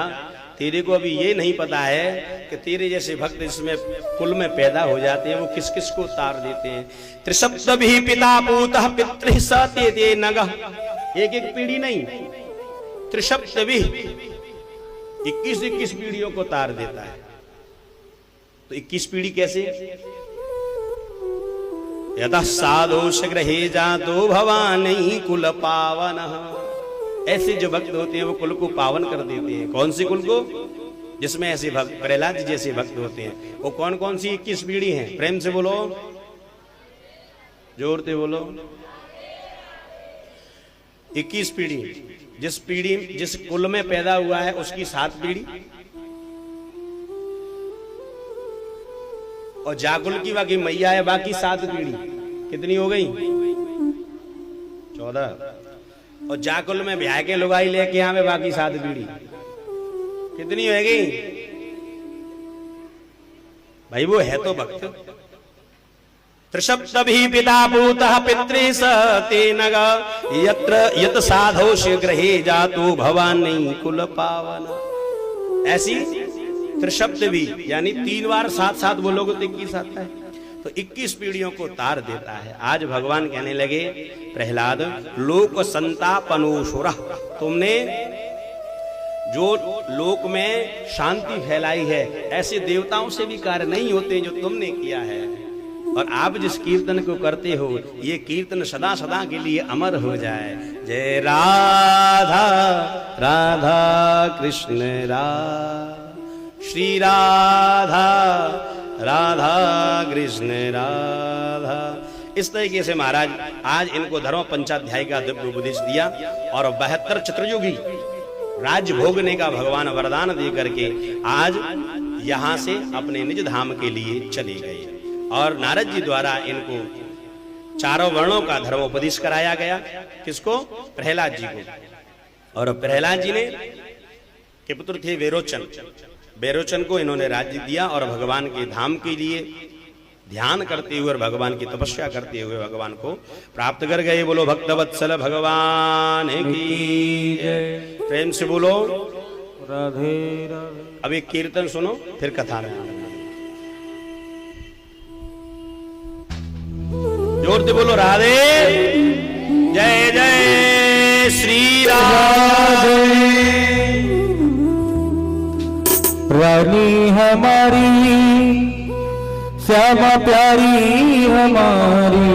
तेरे को अभी ये नहीं पता है कि तेरे जैसे भक्त इसमें कुल में पैदा हो जाते हैं वो किस किस को उतार देते हैं। त्रिसप्तभि पिता पूतः पितृ सते दे नगः। एक एक पीढ़ी नहीं, त्रिसप्तभि 21 पीढ़ियों को तार देता है। तो 21 पीढ़ी कैसे? यतः साधोष गृहे जातो भवानी कुल पावन। ऐसे जो भक्त होते हैं वो कुल को पावन कर देते हैं। कौन सी कुल को? जिसमें ऐसे भक्त प्रहलाद जी जैसे भक्त होते हैं। वो कौन कौन सी 21 पीढ़ी हैं? प्रेम से बोलो, जोर से बोलो। 21 पीढ़ी। जिस कुल में पैदा हुआ है उसकी 7 पीढ़ी, और जाकुल की बाकी मैया है बाकी 7 पीढ़ी। कितनी हो गई? 14। और जाकुल में ब्याह के लुगाई लेके यहाँ पे बाकी 7 पीढ़ी। कितनी होगी भाई? वो है तो भक्त। त्रिसप्तभि पिता पूतः पितृ सते नगः यत्र यत साधोष गृहे जातो भवानी कुल पावन। ऐसी त्रिशब्दभि यानी 3 बार 7 बोलोगे तो 21 आता है। तो 21 पीढ़ियों को तार देता है। आज भगवान कहने लगे, प्रहलाद लोक संतापनोषुरः, तुमने जो लोक में शांति फैलाई है ऐसे देवताओं से भी कार्य नहीं होते जो तुमने किया है। और आप जिस कीर्तन को करते हो ये कीर्तन सदा सदा के लिए अमर हो जाए। जय राधा राधा कृष्ण श्री राधा राधा कृष्ण राधा। इस तरीके से महाराज आज इनको धर्म पंचाध्याय का दिव्य उपदेश दिया और 72 चतुर्युगी राज्य भोगने का भगवान वरदान दे करके आज यहां से अपने निज धाम के लिए चले गए। और नारद जी द्वारा इनको 4 वर्णों का धर्मोपदेश कराया गया। किसको? प्रहलाद जी को। और प्रहलाद जी ने के पुत्र थे वेरोचन। वेरोचन को इन्होंने राज्य दिया और भगवान के धाम के लिए ध्यान करते हुए और भगवान की तपस्या करते हुए भगवान को प्राप्त कर गए। बोलो भक्तवत्सल भगवान की जय। प्रेम से बोलो राधे राधे। अब एक कीर्तन सुनो फिर कथा में आना। जोर से बोलो राधे। जय जय श्री राधे। रानी हमारी श्यामा प्यारी हमारी,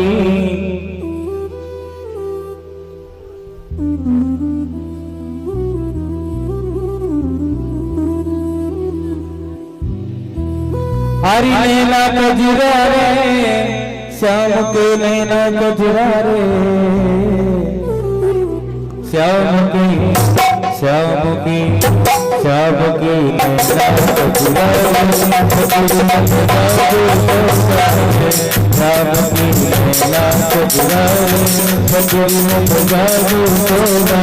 हरी नैना कजरा रे श्याम के नैना कजरा रे, श्याम की श्याम की श्याम की नैना कजरा रे, श्याम की नैना कजरा रे, बजरी में बजादू सोना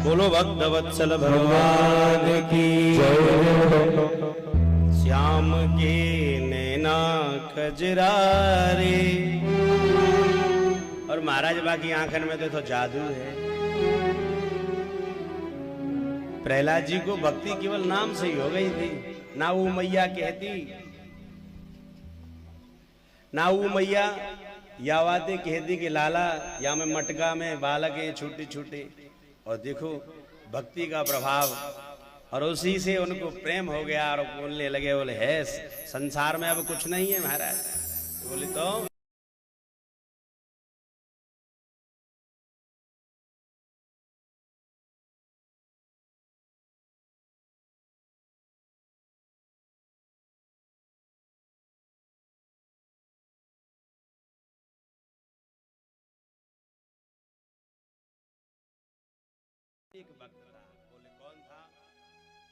बोलो भक्तवत्सल भगवान की जय। श्याम के नैना खजरारे। और महाराज बाकी आंखन में तो जादू है। प्रहलाद जी को भक्ति केवल नाम से ही हो गई थी। ना वो मैया कहती, ना वो मैया या बातें कहती कि लाला या मैं मटका में बालक हैं छोटे छोटे। और देखो भक्ति का प्रभाव, और उसी से उनको प्रेम हो गया और बोलने लगे, बोले है संसार में अब कुछ नहीं है महाराज। बोले तो एक भक्त था। बोले कौन था?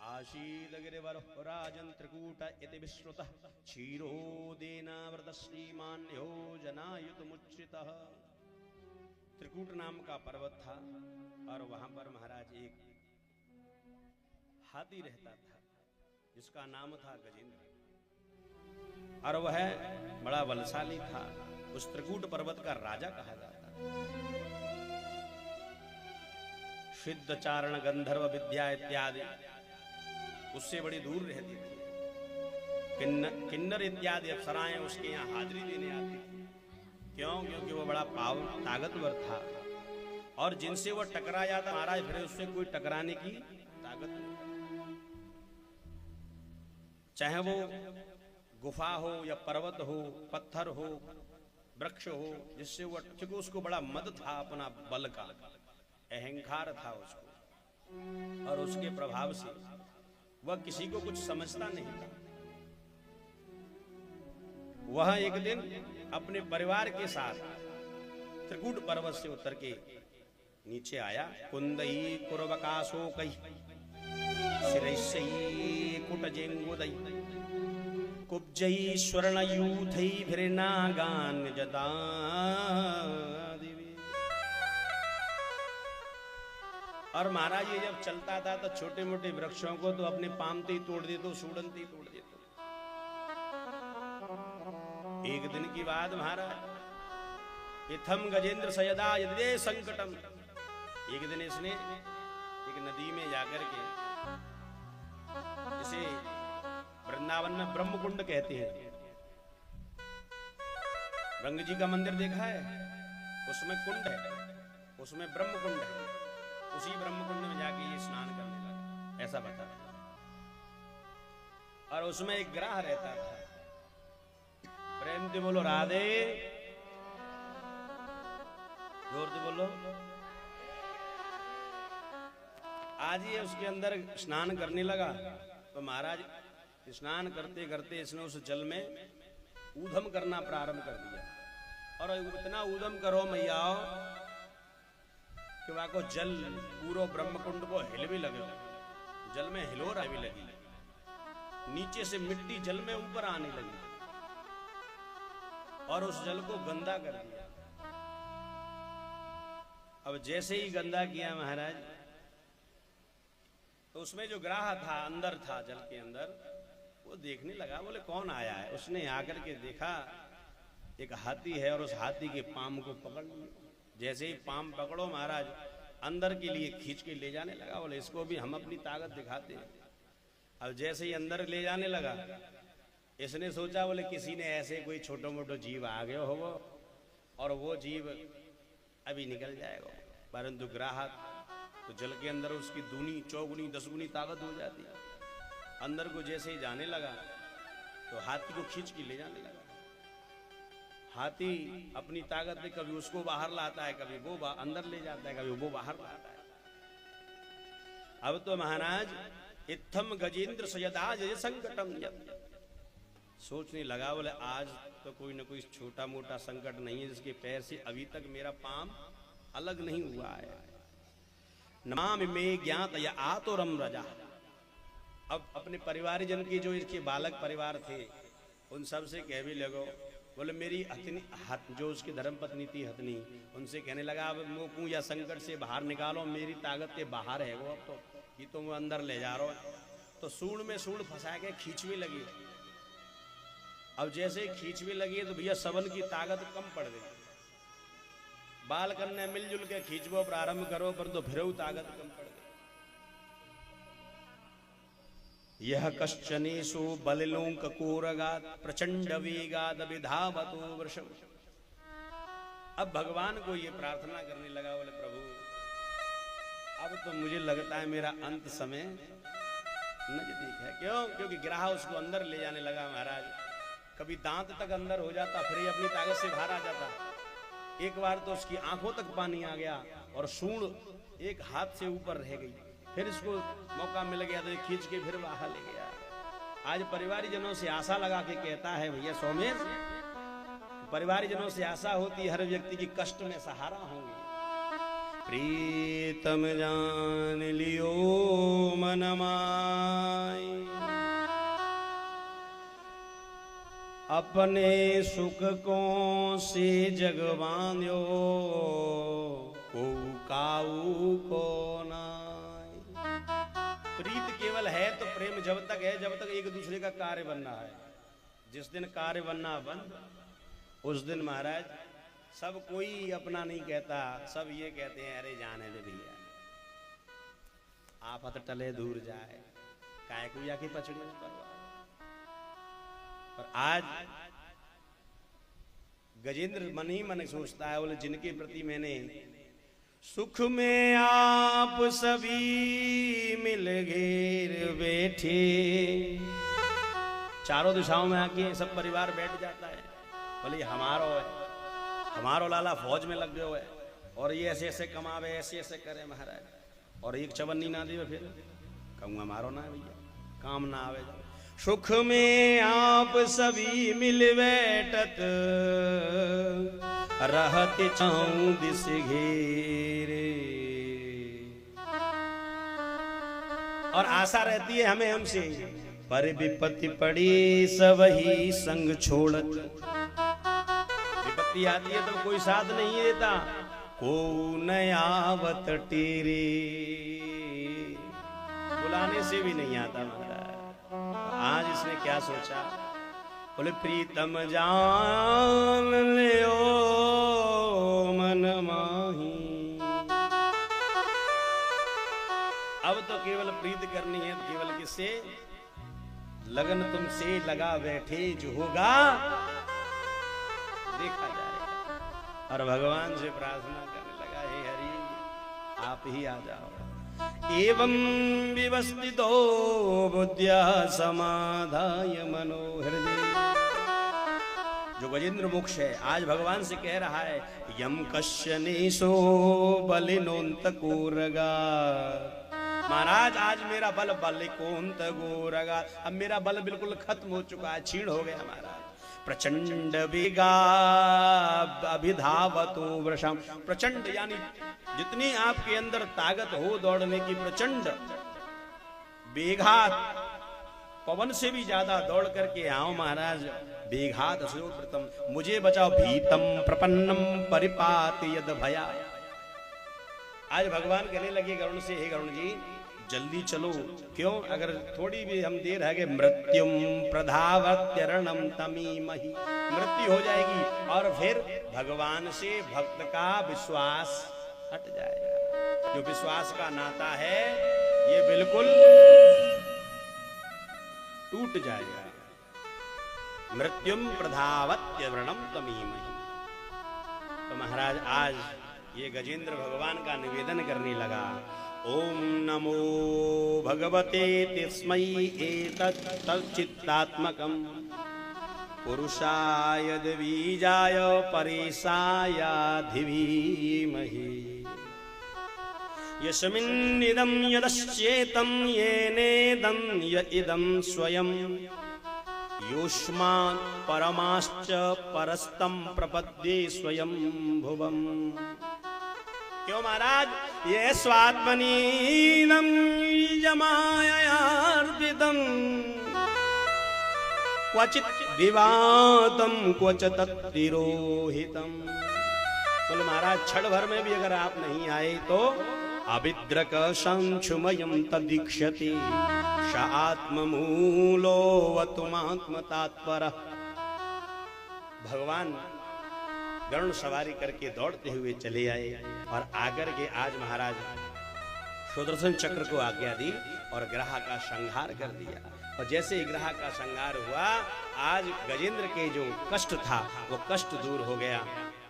आशीद गिरिवर राजन त्रिकूट इति विश्रुतः क्षीरोदेनावृत श्रीमान योजनायुत मुच्चितः। त्रिकूट नाम का पर्वत था और वहां पर महाराज एक हाथी रहता था जिसका नाम था गजेंद्र, और वह बड़ा बलशाली था। उस त्रिकूट पर्वत का राजा कहा जाता था। सिद्ध चारण गंधर्व विद्या इत्यादि उससे बड़ी दूर रहती थी। किन्नर इत्यादि अप्सराएं उसके यहाँ हाजिरी देने आती थी। क्यों? क्योंकि वो बड़ा ताकतवर था और जिनसे वो टकरा जाता महाराज फिर उससे कोई टकराने की ताकत नहीं। चाहे वो गुफा हो या पर्वत हो, पत्थर हो, वृक्ष हो, जिससे वो, क्योंकि उसको बड़ा मद था अपना बल का, अहंकार था उसको, और उसके प्रभाव से वह किसी को कुछ समझता नहीं था। वह एक दिन अपने परिवार के साथ त्रिकूट पर्वत से उतर के नीचे आया। कुंदई कुरवकाशो कई शिरैसई कुटजेंगुदई कुब्जई स्वर्णयूथई भिरनागान जदा। और महाराज ये जब चलता था तो छोटे मोटे वृक्षों को तो अपने पामते ही तोड़ देते, सूडनते ही तोड़ देते। एक दिन की बात महाराज, इथम गजेंद्र सयदा यदि संकटम। एक दिन इसने एक नदी में जाकर के जिसे वृंदावन में ब्रह्म कुंड कहते हैं। रंग जी का मंदिर देखा है, उसमें कुंड है, उसमें ब्रह्म कुंड है। उसी ब्रह्म कुंड में जाके ये स्नान करने लगा, ऐसा बता रहा। और उसमें एक ग्राह रहता था। प्रेम से बोलो राधे, जोर से बोलो। आज ये उसके अंदर स्नान करने लगा तो महाराज स्नान करते करते इसने उस जल में ऊधम करना प्रारंभ कर दिया। और इतना ऊधम करो मैया कि वहां को जल पूरा ब्रह्मकुंड को हिल भी लगे, जल में हिलोर भी लगी, नीचे से मिट्टी जल में ऊपर आने लगी और उस जल को गंदा कर दिया। अब जैसे ही गंदा किया महाराज, तो उसमें जो ग्राह था अंदर था, जल के अंदर, वो देखने लगा, बोले कौन आया है। उसने आकर के देखा एक हाथी है और उस हाथी के पाम को पकड़ लिया। जैसे ही पाम पकड़ो महाराज, अंदर के लिए खींच के ले जाने लगा। बोले इसको भी हम अपनी ताकत दिखाते हैं। अब जैसे ही अंदर ले जाने लगा, इसने सोचा बोले किसी ने ऐसे कोई छोटो मोटो जीव आ गया होगा और वो जीव अभी निकल जाएगा। परंतु ग्राहक तो जल के अंदर उसकी दूनी चौगुनी 10 गुनी ताकत हो जाती है। अंदर को जैसे ही जाने लगा तो हाथी को खींच के ले जाने लगा। हाथी अपनी ताकत से कभी उसको बाहर लाता है, कभी वो अंदर ले जाता है, कभी वो बाहर लाता है। अब तो महाराज इत्थम गजेंद्र सयदाज संकटम, सोचने लगा बोले आज तो कोई ना कोई छोटा मोटा संकट नहीं है जिसके पैर से अभी तक मेरा पाम अलग नहीं हुआ है। नाम में ज्ञात या आतोरम रजा। अब अपने परिवारजन के जो इसके बालक परिवार थे उन सब से कह भी लगो, बोले मेरी हथनी जो उसकी धर्म पत्नी थी हथनी, उनसे कहने लगा अब मोकू या संकट से बाहर निकालो, मेरी ताकत के बाहर है वो, अब तो ये तो मैं अंदर ले जा रहा हूं। तो सूंड में सूंड फंसा के खींचवी लगी। अब जैसे खींचवी लगी तो भैया सबन की ताकत कम पड़ गई। बाल करने मिलजुल के खींचवो प्रारंभ करो पर तो फिर ताकत कम पड़ गई। यह कश्चनेशो बलिलोंक कोरगात प्रचंड वेगाद विधावतो वृषभ। अब भगवान को ये प्रार्थना करने लगा, बोले प्रभु अब तो मुझे लगता है मेरा अंत समय नजदीक है। क्यों? क्योंकि ग्राह उसको अंदर ले जाने लगा महाराज। कभी दांत तक अंदर हो जाता, फिर अपनी ताकत से बाहर आ जाता। एक बार तो उसकी आंखों तक पानी आ गया और सूंड एक हाथ से ऊपर रह गई। फिर इसको मौका मिल गया तो खींच के फिर बाहर ले गया। आज परिवारजनों से आशा लगा के कहता है भैया सोमेश, परिवारजनों से आशा होती है हर व्यक्ति की कष्ट में सहारा होंगे। प्रीतम जान लियो मन माई, अपने सुख को से जगवान्यो को काऊ को नाई। प्रीत केवल है तो प्रेम जब तक है जब तक एक दूसरे का कार्य बनना है। जिस दिन कार्य बनना बंद, उस दिन महाराज सब कोई अपना नहीं कहता, सब ये कहते हैं अरे जाने दे भैया, आफत टले दूर जाए, काय को या की पचड़ी में परवाह। पर आज गजेंद्र मन ही मन सोचता है, बोले जिनके प्रति मैंने सुख में आप सभी मिल घेर बैठे, चारों दिशाओं में आके सब परिवार बैठ जाता है। बोले हमारो है, हमारो लाला फौज में लग गयो है और ये ऐसे ऐसे कमावे, ऐसे ऐसे करे महाराज, और एक चवन्नी ना दे फिर कहूँगा हमारो ना भैया, काम ना आवे। सुख में आप सभी मिल बैठत, रहत चाऊं दिस घेरे। और आशा रहती है हमें हमसे, पर विपत्ति पड़ी सब ही संग छोड़त। विपत्ति आती है तो कोई साथ नहीं देता, को नयावत टेरे, बुलाने से भी नहीं आता महाराज। आज इसने क्या सोचा, बोले प्रीतम जान लियो मन माही। अब तो केवल प्रीत करनी है, केवल किससे? लगन तुमसे लगा बैठे जो होगा देखा जाएगा। और भगवान से प्रार्थना करने लगा, हे हरि आप ही आ जाओ। एवं विवस्थितो बुद्ध्या समाधाय मनोहृदय। जो गजेंद्र मोक्ष है आज भगवान से कह रहा है, यम कश्यनेशो बलिनोंत कोरगा। महाराज आज मेरा बल बलिकोंत गोरगा, अब मेरा बल बिल्कुल खत्म हो चुका है, क्षीण हो गया महाराज। प्रचंड वेगा अभिधावतो वृषम। प्रचंड यानी जितनी आपके अंदर ताकत हो दौड़ने की, प्रचंड बेघात पवन से भी ज्यादा दौड़ करके आओ महाराज। बेघात सुप्रतम, मुझे बचाओ। भीतम प्रपन्नम परिपाति यद भया। आज भगवान कहने लगे गरुण से, हे गरुण जी जल्दी चलो। क्यों? अगर थोड़ी भी हम देर है, मृत्युम प्रधावत्यरणम तमीमहि। मृत्यु हो जाएगी और फिर भगवान से भक्त का विश्वास हट जाएगा। जो विश्वास का नाता है ये बिल्कुल टूट जाएगा। मृत्युम प्रधावत्यरणम तमीमहि। तो महाराज आज ये गजेंद्र भगवान का निवेदन करने लगा, ओम नमो भगवते तस्मै एतत् तच्चित्तात्मकं पुरुषाय द्विजाय परेशाय धीमहि यस्मिन्निदं यदश्चेतं येनेदं य इदं स्वयं युष्मान् परमाश्च परस्तं प्रपद्ये स्वयं भुवम्। क्यों महाराज? ये स्वात्मनीनं यमायार्पितं क्वचित् विवादं क्वचित् तिरोहितं। बोले महाराज क्षण भर में भी अगर आप नहीं आए तो अभिद्रक संक्षुमयं तदीक्ष्यति स आत्ममूलो वतुमात्म तात्पर। भगवान गरुड़ सवारी करके दौड़ते हुए चले आए और आकर के आज महाराज सुदर्शन चक्र को आज्ञा दी और ग्रह का संहार कर दिया। और जैसे ही ग्रह का संहार हुआ, आज गजेंद्र के जो कष्ट था वो कष्ट दूर हो गया।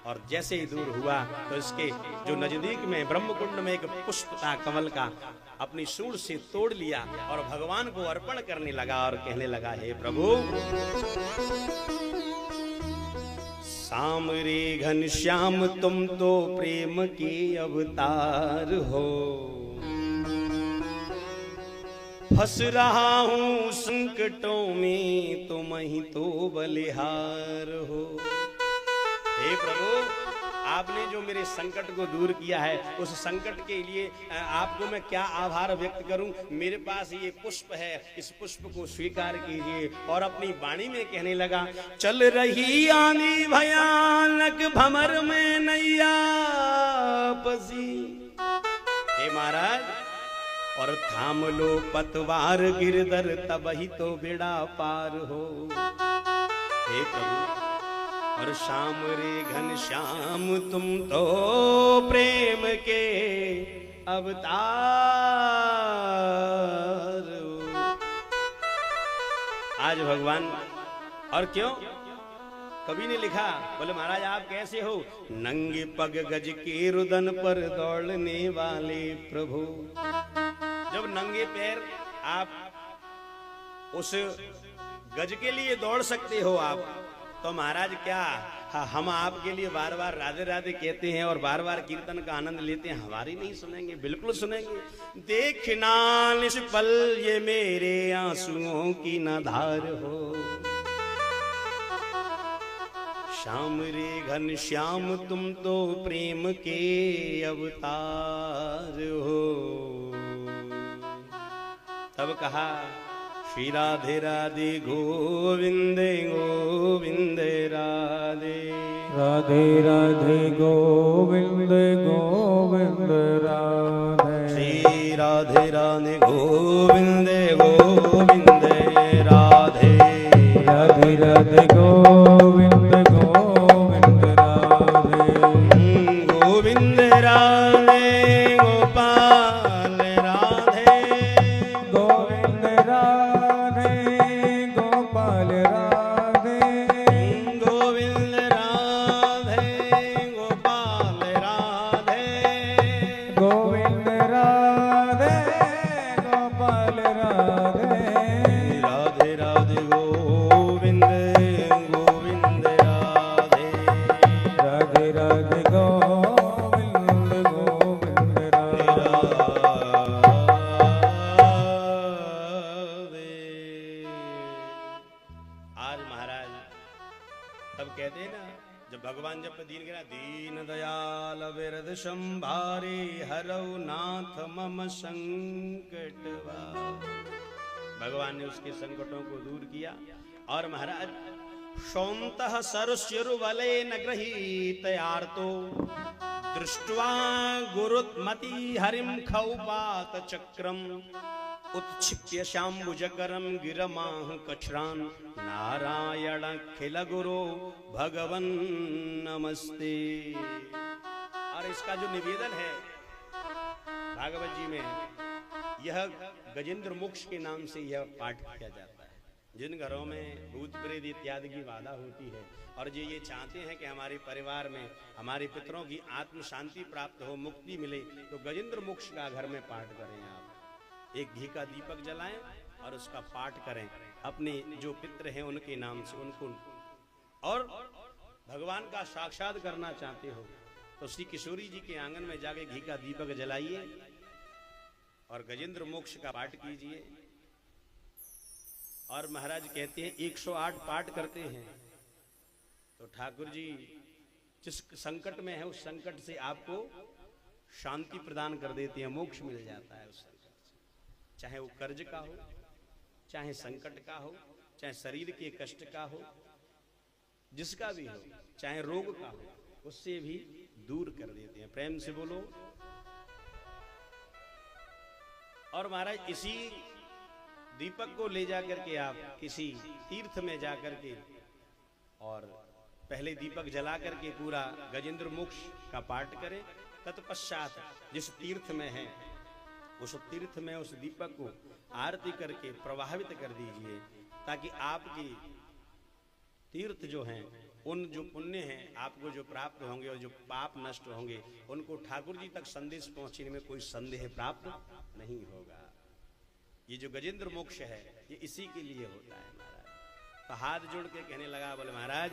और जैसे ही दूर हुआ तो इसके जो नजदीक में ब्रह्मकुंड में एक पुष्प था कमल का, अपनी सूंड से तोड़ लिया और भगवान को अर्पण करने लगा और कहने लगा, हे प्रभु श्याम रे घनश्याम तुम तो प्रेम के अवतार हो। फंस रहा हूँ संकटों में तुम ही तो बलिहार हो। हे प्रभु आपने जो मेरे संकट को दूर किया है, उस संकट के लिए आपको मैं क्या आभार व्यक्त करूं। मेरे पास ये पुष्प है, इस पुष्प को स्वीकार कीजिए। और अपनी वाणी में कहने लगा, चल रही आंधी भयानक भंवर में नैया फंसी। हे महाराज और थाम लो पतवार गिरधर तब ही तो बेड़ा पार हो। हे प्रभु और श्याम रे घनश्याम तुम तो प्रेम के अवतार हो। आज भगवान और क्यों कवि ने लिखा, बोले महाराज आप कैसे हो? नंगे पग गज के रुदन पर दौड़ने वाले प्रभु। जब नंगे पैर आप उस गज के लिए दौड़ सकते हो आप, तो महाराज क्या हम आपके लिए बार बार राधे राधे कहते हैं और बार बार कीर्तन का आनंद लेते हैं, हमारी नहीं सुनेंगे? बिल्कुल सुनेंगे। देखना इस पल ये मेरे आंसुओं की न धार हो। श्याम रे घन श्याम तुम तो प्रेम के अवतार हो। तब कहा, श्री राधे राधे गोविंद गोविंद राधे राधे राधे गोविंद गोविंद राधे। श्री राधे राधे गोविंद गोविंद राधे राधे राधे गोविंद गोविंद राधे। गोविंद राधे गोपाल राधे गोविंद राधे संभारे हरौ नाथ मम संकटवा। भगवान ने उसके संकटों को दूर किया। और महाराज सौंतः सरुष्युर्वले न गृहीत आर्तो दृष्ट्वा गुरुत्मति हरिम खौपात चक्रम उत्क्षिप्य शाम्बुजकरम गिरमाह कछ्रान नारायण खिल गुरु भगवन नमस्ते। और इसका जो निवेदन है भागवत जी में, यह गजेंद्र मोक्ष के नाम से यह पाठ किया जाता है। जिन घरों में भूत प्रेत इत्यादि की बाधा होती है और जो ये चाहते हैं कि हमारे परिवार में हमारे पितरों की आत्म शांति प्राप्त हो, मुक्ति मिले, तो गजेंद्र मोक्ष का घर में पाठ करें। आप एक घी का दीपक जलाएं और उसका पाठ करें अपने जो पितर हैं उनके नाम से उनको। और भगवान का साक्षात करना चाहते हो तो श्री किशोरी जी के आंगन में जाके घी का दीपक जलाइए और गजेंद्र मोक्ष का पाठ कीजिए। और महाराज कहते हैं 108 पाठ करते हैं तो ठाकुर जी जिस संकट में है उस संकट से आपको शांति प्रदान कर देते हैं, मोक्ष मिल जाता है उस संकट से। चाहे वो कर्ज का हो, चाहे संकट का हो, चाहे शरीर के कष्ट का हो, जिसका भी हो, चाहे रोग का हो, उससे भी दूर कर देते हैं। प्रेम से बोलो। और महाराज इसी दीपक को ले जाकर के आप किसी तीर्थ में जाकर के और पहले दीपक जला करके पूरा गजेंद्र मोक्ष का पाठ करें। तत्पश्चात जिस तीर्थ में है उस तीर्थ में उस दीपक को आरती करके प्रभावित कर दीजिए, ताकि आपकी तीर्थ जो हैं उन जो पुण्य हैं आपको जो प्राप्त होंगे और जो पाप नष्ट होंगे उनको ठाकुर जी तक संदेश पहुंचने में कोई संदेह प्राप्त नहीं होगा। ये जो गजेंद्र मोक्ष है ये इसी के लिए होता है महाराज। तो हाथ जोड़ के कहने लगा, बोले महाराज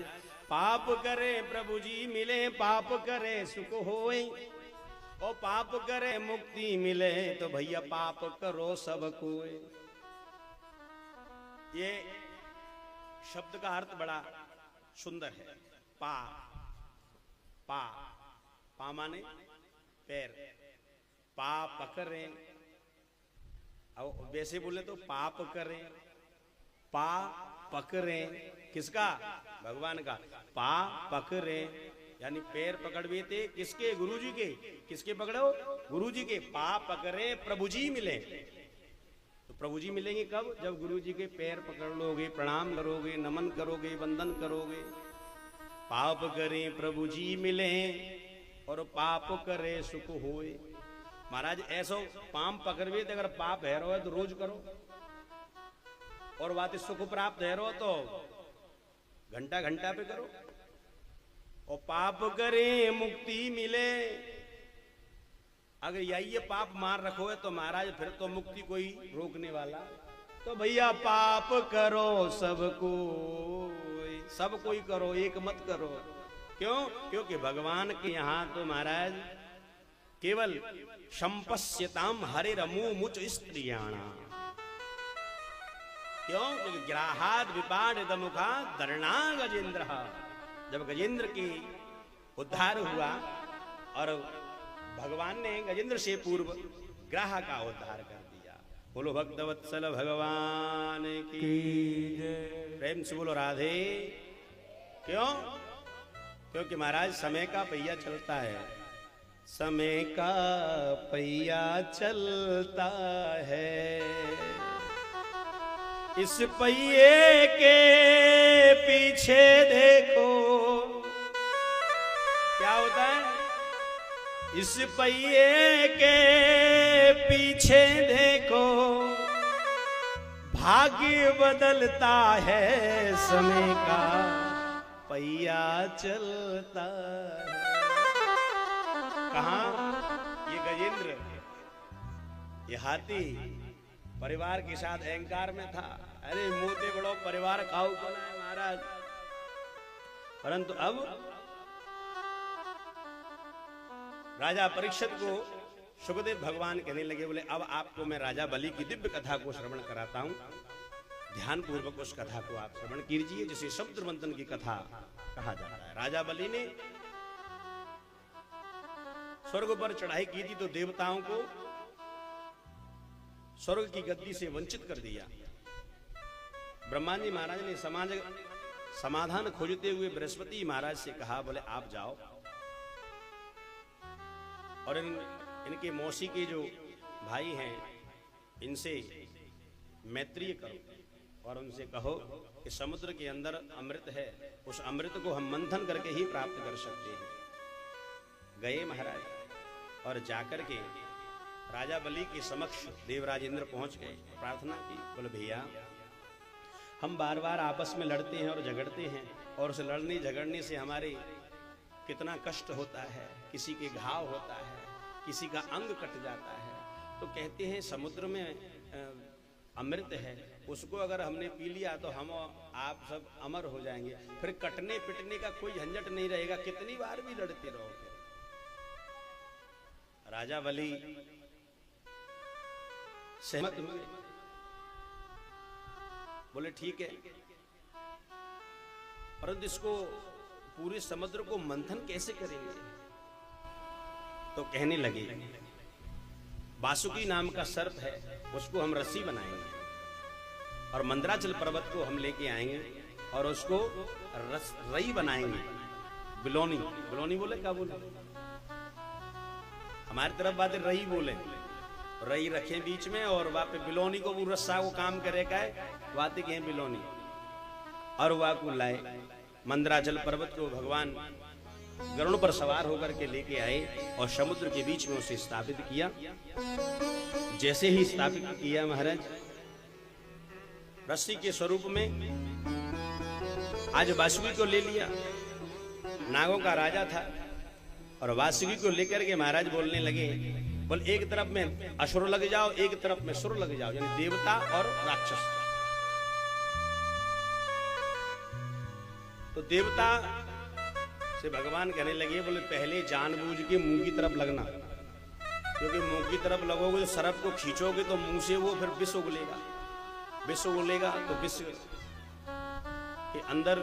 पाप करे प्रभु जी मिले, पाप करे सुख होए, और पाप करे मुक्ति मिले, तो भैया पाप करो सब कोई। ये शब्द का अर्थ बड़ा सुंदर है। पा पा पा माने पैर, पा पकड़े, अब वैसे बोले तो पाप करें, पा पकड़े, किसका? भगवान का। पा पकड़े यानी पैर पकड़वे थे किसके? गुरु जी के। किसके पकड़ो? गुरु जी के। पा पकड़े प्रभु जी मिले। तो प्रभु जी मिलेंगे कब? जब गुरु जी के पैर पकड़ लोगे, प्रणाम करोगे, नमन करोगे, वंदन करोगे। पाप करे प्रभु जी मिले और पाप करे सुख होए। महाराज ऐसो पाम पकड़वे तो अगर पाप है रो है तो रोज करो, और बात सुख प्राप्त है रो तो घंटा घंटा पे करो। और पाप करे मुक्ति मिले, अगर यही ये पाप मार रखो है तो महाराज फिर तो मुक्ति कोई रोकने वाला। तो भैया पाप करो सबको, सब कोई करो, एक मत करो। क्यों? क्योंकि भगवान के यहाँ तो महाराज केवल संपश्यताम हरे रमु मुच स्त्रियाणा। क्यों? क्योंकि ग्राहाद विपाड दमुखा दरणा गजेंद्र। जब गजेंद्र की उद्धार हुआ और भगवान ने गजेंद्र से पूर्व ग्राह का उद्धार कर दिया। बोलो भक्तवत्सल भगवान की जय। प्रेम से बोलो राधे। क्यों? क्योंकि महाराज समय का पहिया चलता है, समय का पहिया चलता है, इस पहिए के पीछे देखो क्या होता है। इस पहिए के पीछे देखो भाग्य बदलता है, समय का पहिया चलता है। कहाँ? ये गजेंद्र, ये हाथी परिवार के साथ अहंकार में था। अरे मोटे बड़ो परिवार खाओ बना है महाराज। परंतु अब राजा परीक्षित को सुखदेव भगवान कहने लगे, बोले अब आपको मैं राजा बलि की दिव्य कथा को श्रवण कराता हूं, ध्यान पूर्वक उस कथा को आप श्रवण कीजिए, जिसे समुद्र मंथन की कथा कहा जाता है। राजा बलि ने स्वर्ग पर चढ़ाई की थी तो देवताओं को स्वर्ग की गद्दी से वंचित कर दिया। ब्रह्मा जी महाराज ने समाधान खोजते हुए बृहस्पति महाराज से कहा, बोले आप जाओ और इनके मौसी के जो भाई हैं इनसे मैत्रीय करो और उनसे कहो कि समुद्र के अंदर अमृत है, उस अमृत को हम मंथन करके ही प्राप्त कर सकते हैं। गए महाराज और जाकर के राजा बलि के समक्ष देवराज इंद्र पहुंच गए, प्रार्थना की, बोले भैया हम बार बार आपस में लड़ते हैं और झगड़ते हैं और उस लड़ने झगड़ने से हमारे कितना कष्ट होता है, किसी के घाव होता है, किसी का अंग कट जाता है। तो कहते हैं समुद्र में अमृत है, उसको अगर हमने पी लिया तो हम आप सब अमर हो जाएंगे, फिर कटने पिटने का कोई झंझट नहीं रहेगा, कितनी बार भी लड़ते रहोगे। राजा बलि सहमत हुए, बोले ठीक है, परंतु इसको पूरे समुद्र को मंथन कैसे करेंगे? तो कहने लगे वासुकी नाम का सर्प है, उसको हम रस्सी बनाएंगे और मंदराचल पर्वत को हम लेके आएंगे और उसको रई बनाएंगे। बिलोनी, बिलोनी बोले क्या बोले? हमारी तरफ बातें रई बोले, रई रखें बीच में और वहां पे बिलोनी को वो रस्सा को काम करेगा, वाते के बिलोनी और वहां को लाए। मंदराचल पर्वत को भगवान गरुड़ पर सवार होकर के लेके आए और समुद्र के बीच में उसे स्थापित किया। जैसे ही स्थापित किया महाराज, रस्सी के स्वरूप में आज वासुकी को ले लिया, नागों का राजा था और वासुकी को लेकर के महाराज बोलने लगे, बोल एक तरफ में असुर लग जाओ, एक तरफ में सुर लग जाओ, यानी देवता और राक्षस। तो देवता से भगवान कहने लगे, बोले पहले जानबूझ के मुंह की तरफ लगना, क्योंकि मुंह की तरफ लगोगे तो सर्प को खींचोगे तो मुंह से वो फिर विष उगलेगा, विष उगलेगा तो विष के अंदर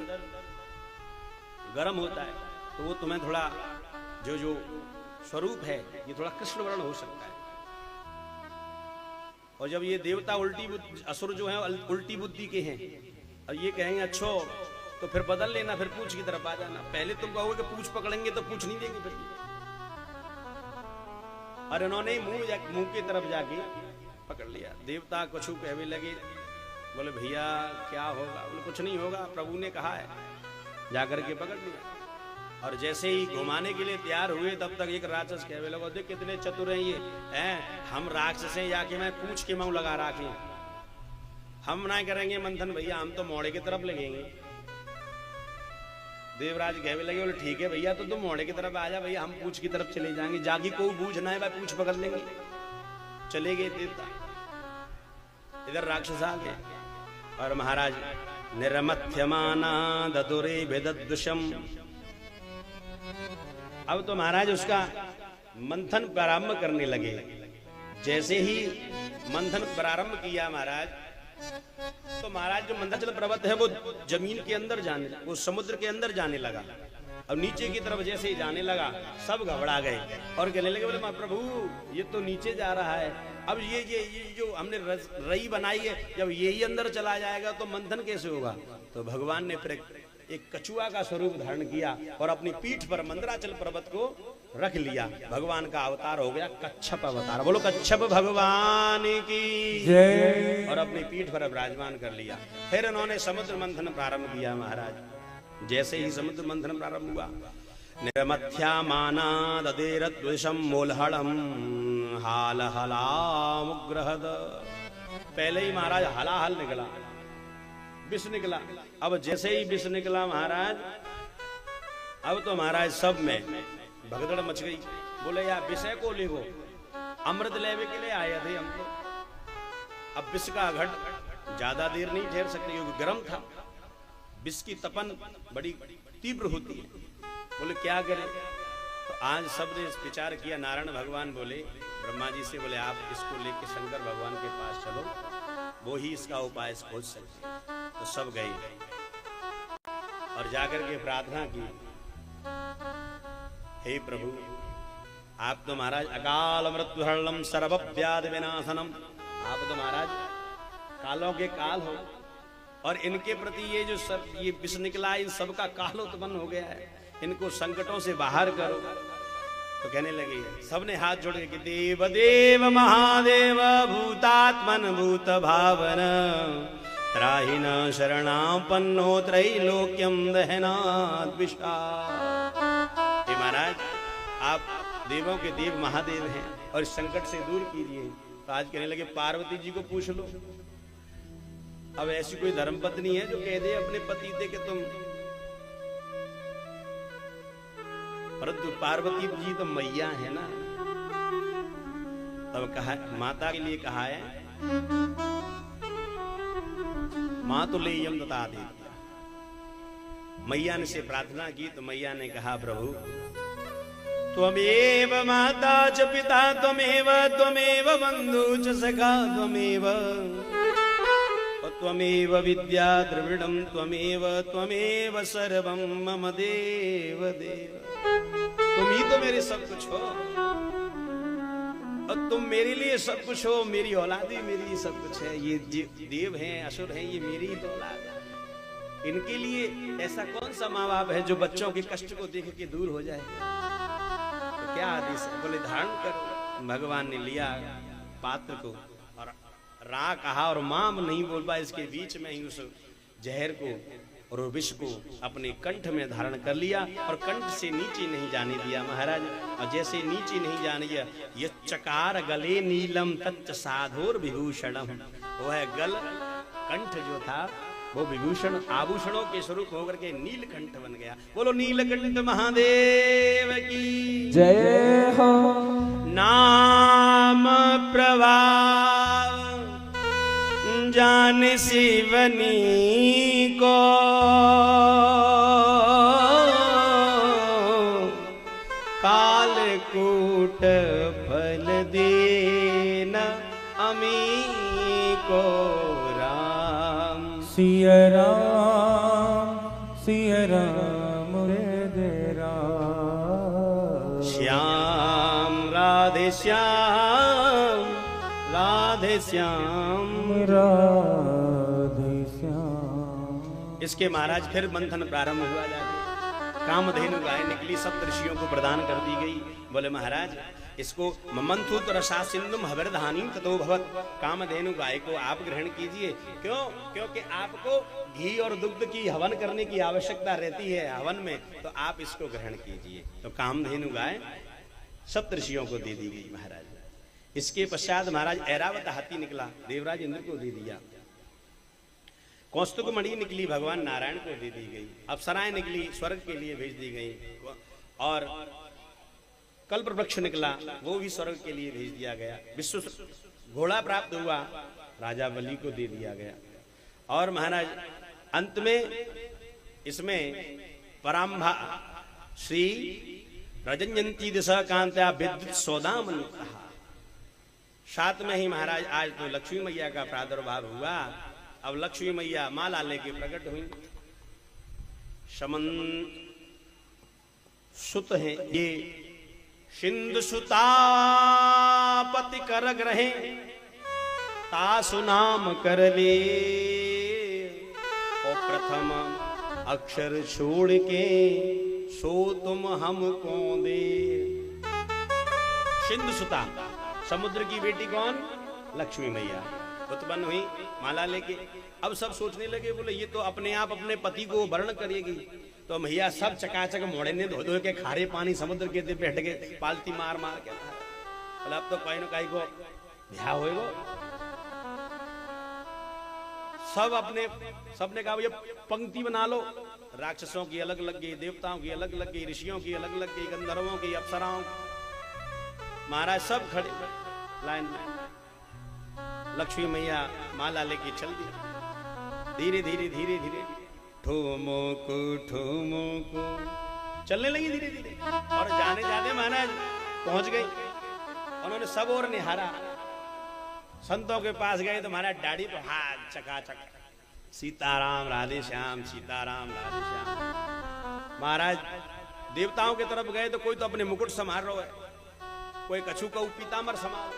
गर्म होता है तो वो तुम्हें थोड़ा जो जो स्वरूप है ये थोड़ा कृष्ण वर्ण हो सकता है। और जब ये देवता असुर जो है उल्टी बुद्धि के हैं और ये कहेंगे अच्छो तो फिर बदल लेना, फिर पूंछ की तरफ आ जाना। पहले तुम कहोगे कि पूंछ पकड़ेंगे तो पूंछ नहीं देंगे फिर। और इन्होंने मुंह की तरफ जाके पकड़ लिया। देवता कुछ कहने लगे, बोले भैया क्या होगा? बोले कुछ नहीं होगा, प्रभु ने कहा है। जाकर के पकड़ लिया और जैसे ही घुमाने के लिए तैयार हुए तब तक एक राक्षस कहने लगा, देख कितने चतुर हैं ये, हैं हम राक्षस हैं या कि मैं पूंछ के मुंह लगा रखे, हम ना करेंगे मंथन भैया, हम तो मोड़े की तरफ लगेंगे। देवराज कहने लगे, बोले ठीक है भैया, तो तुम मोड़े की तरफ आ जा भैया, हम पूंछ की तरफ चले जाएंगे, जागी को बूझना है भाई, पूंछ पकड़ लेंगे। चले गए देवता, इधर राक्षस आ गए और महाराज निरमथ्यमाना ददुरे भेददृशम। अब तो महाराज उसका मंथन प्रारंभ करने लगे। जैसे ही मंथन प्रारंभ किया महाराज, तो महाराज जो मंदराचल पर्वत है वो जमीन के अंदर जाने, वो समुद्र के अंदर जाने लगा। अब नीचे की तरफ जैसे ही जाने लगा सब घबरा गए और कहने लगे, बोले प्रभु ये तो नीचे जा रहा है, अब ये जो हमने रई बनाई है, जब यही अंदर चला जाएगा तो मंथन कैसे होगा? तो भगवान ने फिर एक कछुआ का स्वरूप धारण किया और अपनी पीठ पर मंदराचल पर्वत को रख लिया। भगवान का अवतार हो गया कच्छप अवतार। बोलो कच्छप भगवान की जय। और अपनी पीठ पर विराजमान कर लिया। फिर उन्होंने समुद्र मंथन प्रारंभ किया महाराज। जैसे ही समुद्र मंथन प्रारंभ हुआ, निरमथ्यामाना ददेरद्विषम मोलहड़म हाल हलामुग्रहद। पहले ही महाराज हलाहल निकला, विष निकला। अब जैसे ही विष निकला महाराज, अब तो महाराज सब में भगदड़ मच गई। बोले यार विषय को ले गो, अमृत लेवे के लिए आए थे हम तो। अब विष का घट ज्यादा देर नहीं ठहर सकते क्योंकि गर्म था, विष की तपन बड़ी तीव्र होती है। बोले क्या करें? तो आज सबने विचार किया। नारायण भगवान बोले ब्रह्मा जी से, बोले आप इसको लेके शंकर भगवान के पास चलो, वो ही इसका उपाय खोज सकते। तो सब गए और जाकर के प्रार्थना की, हे प्रभु आप तो महाराज अकाल मृत्यु हरणम सर्व व्याधि विनाशनम, आप तो महाराज कालों के काल हो, और इनके प्रति ये जो सब ये विष निकला, इन सब का काल उत्पन्न हो गया है, इनको संकटों से बाहर करो। तो कहने लगे, सबने हाथ जोड़ के, देव देव महादेव भूतात्मन भूत भावन त्राहिन शरणापन्नो त्रैलोक्यम दहनात् विषा। हे महाराज, आप देवों के देव महादेव हैं और इस संकट से दूर कीजिए। तो आज कहने लगे, पार्वती जी को पूछ लो। अब ऐसी कोई धर्मपत्नी है जो कह दे अपने पति दे कि तुम, परंतु पार्वती जी तो मैया है ना। तब कहा, माता के लिए कहा है, माँ तो ले यम दता दे। मैया ने से प्रार्थना की तो मैया ने कहा, प्रभु त्वमेव माता च पिता त्वमेव त्वमेव बंधु च सखा त्वमेव त्वमेव विद्या द्रविड़म त्वमेव त्वमेव सर्वम मम देव देव। तुम ही तो मेरे सब कुछ हो और तुम मेरे लिए सब कुछ हो। मेरी औलाद ही मेरी ही सब कुछ है। ये देव हैं, असुर हैं, ये मेरी ही तो औलाद है। इनके लिए ऐसा कौन सा माँ बाप है जो बच्चों के कष्ट को देख के दूर हो जाए? तो क्या आदेश है? बोले धारण करो। भगवान ने लिया पात्र को और रा कहा और माम नहीं बोल पाया, इसके बीच में ही उस जहर को और विष को अपने कंठ में धारण कर लिया और कंठ से नीचे नहीं जाने दिया महाराज। और जैसे नीचे नहीं जाने दिया, ये चकार गले नीलम तच्च साधोर विभूषणम, वो है गल कंठ जो था वो विभूषण आभूषणों के स्वरूप होकर के नीलकंठ बन गया। बोलो नीलकंठ महादेव की जय हो। नाम प्रभाव जान शिवनी को कालकूट फल देना अमी को राम। सिया राम रे दे राम। श्याम राधे श्याम राधे श्याम राधे श्याम। इसके महाराज फिर मंथन प्रारंभ हुआ। जाके कामधेनु गाय निकली, सप्तऋषियों को प्रदान कर दी गई। बोले महाराज, इसको ममंथुत रसा सिंधुम हविर्धानी ततो भवत। कामधेनु गाय को आप ग्रहण कीजिए। क्यों? क्योंकि आपको घी और दुग्ध की हवन करने की आवश्यकता रहती है हवन में, तो आप इसको ग्रहण कीजिए। तो कामधेनु गाय सप्तऋषियों को दे दी गई महाराज। इसके पश्चात महाराज ऐरावत हाथी निकला, देवराज इंद्र को दे दिया। कौस्तुभ मणि निकली, भगवान नारायण को दे दी गई। अप्सराएं निकली, स्वर्ग के लिए भेज दी गई। और कल्प वृक्ष निकला, वो भी स्वर्ग के लिए भेज दिया गया। विश्व घोड़ा प्राप्त हुआ, राजा बलि को दे दिया गया। और महाराज अंत में इसमें पराम्भा श्री रजन्यंती दिशा कांत्या विद्युत सौदामन कहा। साथ में ही महाराज आज तो लक्ष्मी मैया का प्रादुर्भाव हुआ। अब लक्ष्मी मैया माला लेके प्रकट हुई। शमन सुत हैं ये, सिंधु सुतापति कर ग्रहे तासु नाम कर ले। और प्रथम अक्षर छोड़ के सो तुम हमको दे। सिंधु सुता, समुद्र की बेटी कौन? लक्ष्मी मैया उत्पन्न हुई माला लेके। अब सब सोचने लगे, बोले ये तो अपने आप अपने पति को वर्ण करेगी। तो मैया सब चकाचक मोड़े ने धो धो के खारे पानी समुद्र के दे बैठ के पालती मार मार के। बोले अब तो कोई न कोई को ब्याह होएगो। सब अपने सबने कहा, ये पंक्ति बना लो। राक्षसों की अलग लग गई, देवताओं की अलग लग गई, ऋषियों की अलग लग गई, गंधर्वों की, अप्सराओं की। महाराज सब खड़े लाइन में। लक्ष्मी मैया माला लेके चल दी। धीरे धीरे धीरे धीरे ठुमुकु ठुमुकु चलने लगी धीरे धीरे। और जाने जाने महाराज पहुंच गई। उन्होंने सब और निहारा। संतों के पास गए तो महाराज दाढ़ी पर हाथ चकाचक, सीताराम राधे श्याम, सीताराम राधे श्याम। महाराज देवताओं की तरफ गए तो कोई तो अपने मुकुट संभाल रहा है, कोई कछु कहू पीताम्बर समान।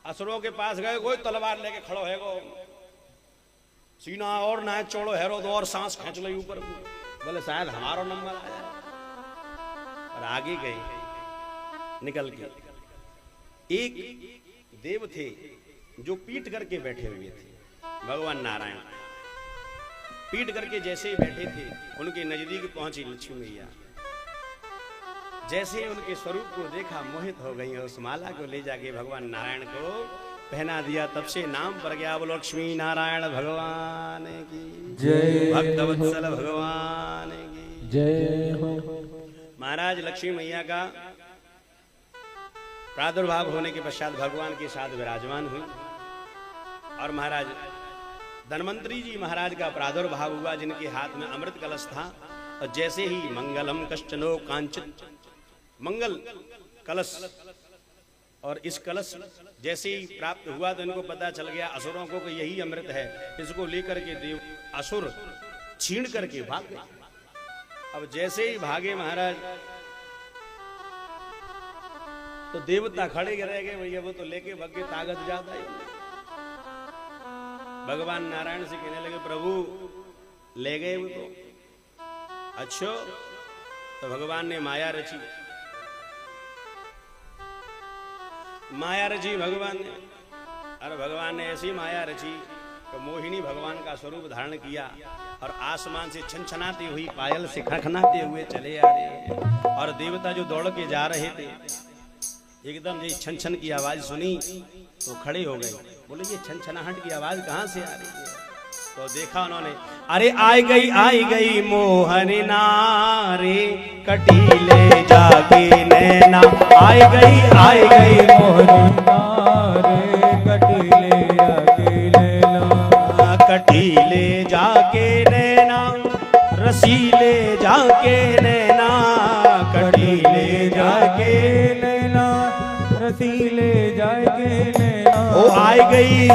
असुरों के पास गए, कोई तलवार लेके खड़ो है गो, सीना और ना चौड़ो हैरो दो और सांस खींच लो ऊपर, बोले शायद हमारा नंबर आया। और आगे गए निकल के, एक देव थे जो पीट करके बैठे हुए थे, भगवान नारायण पीट करके जैसे ही बैठे थे, उनके नजदीक पहुंची लक्ष्मी मैया। जैसे उनके स्वरूप को देखा, मोहित हो गई। उस माला को ले जाके भगवान नारायण को पहना दिया। तब से नाम पड़ गया, बोलो लक्ष्मी नारायण भगवान की जय, भक्तवत्सल भगवान की जय हो। महाराज लक्ष्मी मैया का प्रादुर्भाव होने के पश्चात भगवान के साथ विराजमान हुई। और महाराज धन्वंतरी जी महाराज का प्रादुर्भाव हुआ, जिनके हाथ में अमृत कलश था। और जैसे ही मंगलम कश्चनो कांचित, मंगल कलश, और इस कलश जैसे ही प्राप्त हुआ तो इनको पता चल गया असुरों को कि यही अमृत है। इसको लेकर के देव असुर छीन करके भाग गए। अब जैसे ही भागे महाराज, तो देवता खड़े रह गए, भैया वो तो लेके भाग गए, ताकत ज्यादा है। भगवान नारायण से कहने लगे, प्रभु ले गए वो तो। अच्छा, तो भगवान ने माया रची, माया रची भगवान ने। अरे भगवान ने ऐसी माया रची कि मोहिनी भगवान का स्वरूप धारण किया, और आसमान से छनछनाती हुई पायल से खनखनाते हुए चले आ रहे हैं। और देवता जो दौड़ के जा रहे थे, एकदम ये छन छन की आवाज सुनी तो खड़े हो गए, बोले ये छनछनाहट की आवाज कहां से आ रही है? तो देखा उन्होंने, अरे आई गई मोहनी नारे, कटीले जाके नैना। आई गई मोहनी नारे, कटीले जाके नैना। कटीले जाके नैना, रसीले जाके नैना। कटीले जाके नैना, रसीले जाके नैना। ओ आई गई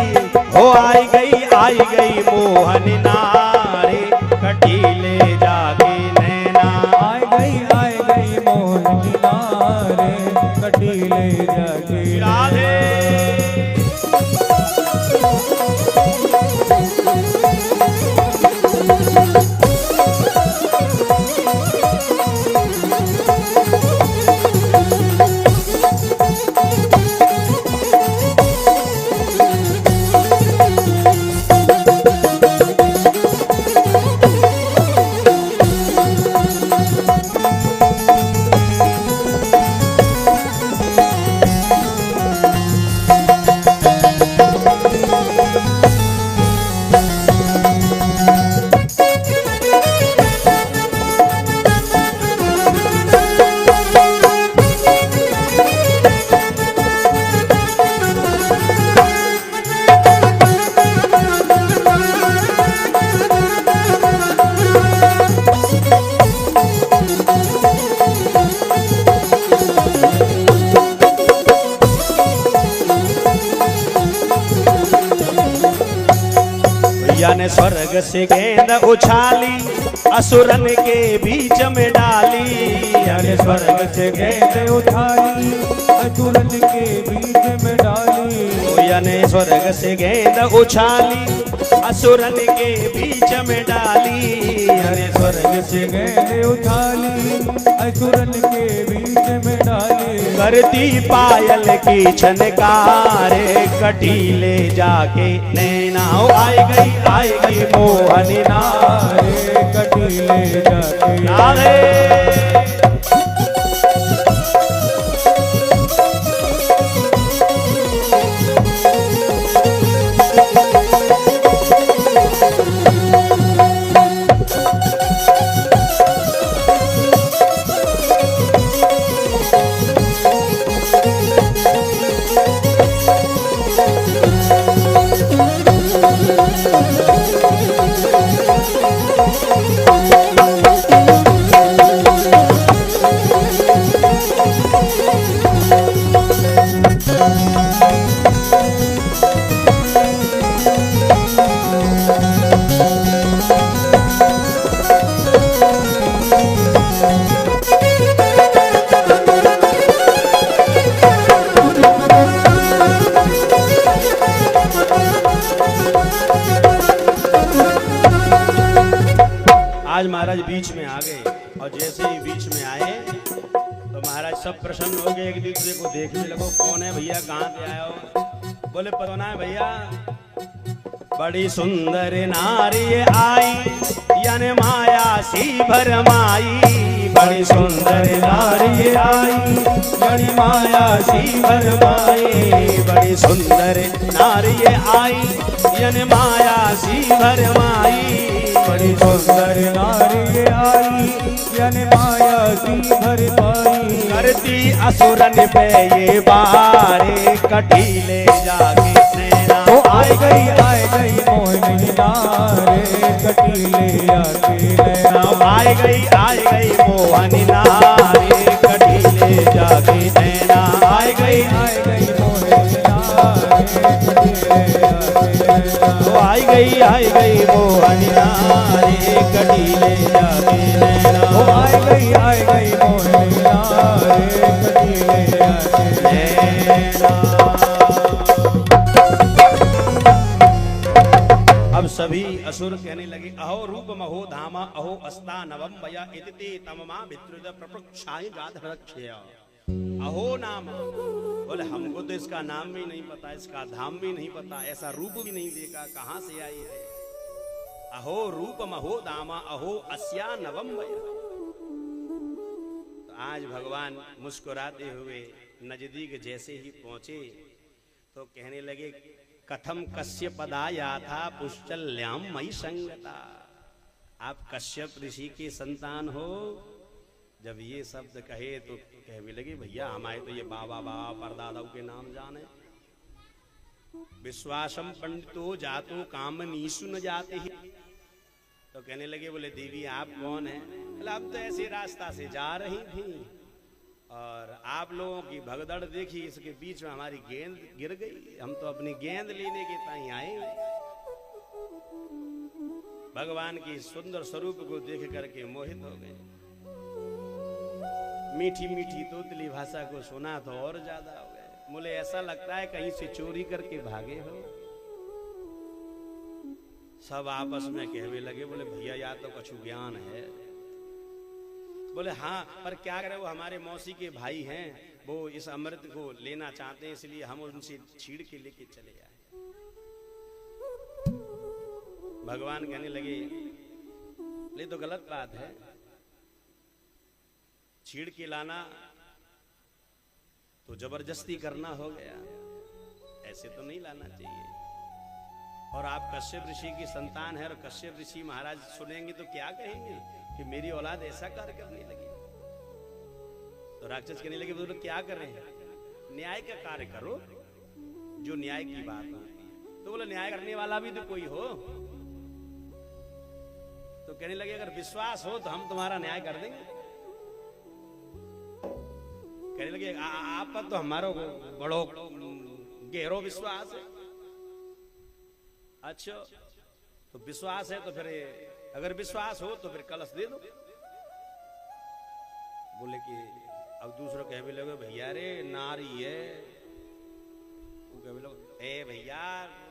मोहनी नारे, कटीले जाके नैना। आई गई मोहनी नारे, कटीले जाके राधे। ने स्वर्ग से गेंद उछाली, असुरन के बीच में डाली। यानी स्वर्ग से गेंद उछाली, असुरन के बीच में डाली। यानी स्वर्ग से गेंद उछाली, असुरन के बीच में डाली। यानी स्वर्ग से गेंद उछाली, असुरन के बीच में डाली। करती पायल की छनकारे, कटीले जाके नैना। आई गई मोहनी नारे, कटीले जाके नारे। बीच में आ गए और जैसे ही बीच में आए तो महाराज सब प्रसन्न हो गए, एक दूसरे को देखने लगो, कौन है भैया, कहाँ से आए हो? बोले पता है भैया, बड़ी सुंदर नारी आई यन माया सी भरमाई, बड़ी सुंदर नारी आई यन माया सी भरमाई, बड़ी सुंदर नारी आई यन माया सी भरमाई, बड़ी सुंदर नारी आई यन माया सी भरमाई, करती असुरन पे ये बारे कटीले जाके नैना, वो आई गई मोहिनी नारे कटीले आके नैना, आई गई मोहनी नारे कटीले जाके नैना, आई गई मोहिनी नारे कटीले आके नैना, आई गई मोहनी नारे कटीले जाके नैना, आई गई मोहिनी नारे कटीले आके नैना। अब सभी असुर कहने लगे, अहो रूप महो धामा अहो अस्ता नवम वया इति तममा विद्रुत प्रपक्षाय गाधरक्षय। अहो नाम, बोले हमको तो इसका नाम भी नहीं पता, इसका धाम भी नहीं पता, ऐसा रूप भी नहीं देखा, कहां से आई है? अहो रूप महो धामा अहो अस्या नवम वया। तो आज भगवान मुस्कुराते हुए नजदीक जैसे ही पहुंचे तो कहने लगे, कथम कश्यप पदाया था पुष्चल्याम मई संगता। आप कश्यप ऋषि के संतान हो। जब ये शब्द कहे तो कहने लगे, भैया हमारे तो ये बाबा परदादाओं के नाम जाने। विश्वासम पंडितो जातो कामनीसु न जाते ही। तो कहने लगे, बोले देवी आप कौन है? बोले अब तो ऐसे रास्ता से जा रही थी और आप लोगों की भगदड़ देखी, इसके बीच में हमारी गेंद गिर गई, हम तो अपनी गेंद लेने के ताई आए। भगवान की सुंदर स्वरूप को देख करके मोहित हो गए। मीठी मीठी तोतली भाषा को सुना तो और ज्यादा हो गए। बोले ऐसा लगता है कहीं से चोरी करके भागे हो। सब आपस में कहने लगे, बोले भैया या तो कुछ ज्ञान है। बोले हाँ, पर क्या करे, वो हमारे मौसी के भाई हैं, वो इस अमृत को लेना चाहते हैं, इसलिए हम उनसे छीड़ के लेके चले आए। भगवान कहने लगे, ये तो गलत बात है, छीड़ के लाना तो जबरदस्ती करना हो गया, ऐसे तो नहीं लाना चाहिए। और आप कश्यप ऋषि की संतान है, और कश्यप ऋषि महाराज सुनेंगे तो क्या कहेंगे कि मेरी औलाद ऐसा कार्य करने लगी। तो राक्षस कहने लगे, बोले क्या कर रहे हैं? न्याय का कार्य करो, जो न्याय की बात हो। तो बोले न्याय करने वाला भी तो कोई हो। तो कहने लगे, अगर विश्वास हो तो हम तुम्हारा न्याय कर देंगे। कहने लगे, आप पर तो हमारा बड़ो गहरो विश्वास है। अच्छा, तो विश्वास है तो फिर अगर विश्वास हो तो फिर कलश दे दो। बोले कि अब दूसरा कह भी लगे, भैया रे नारी है। वो कह भी लगे, ए भैया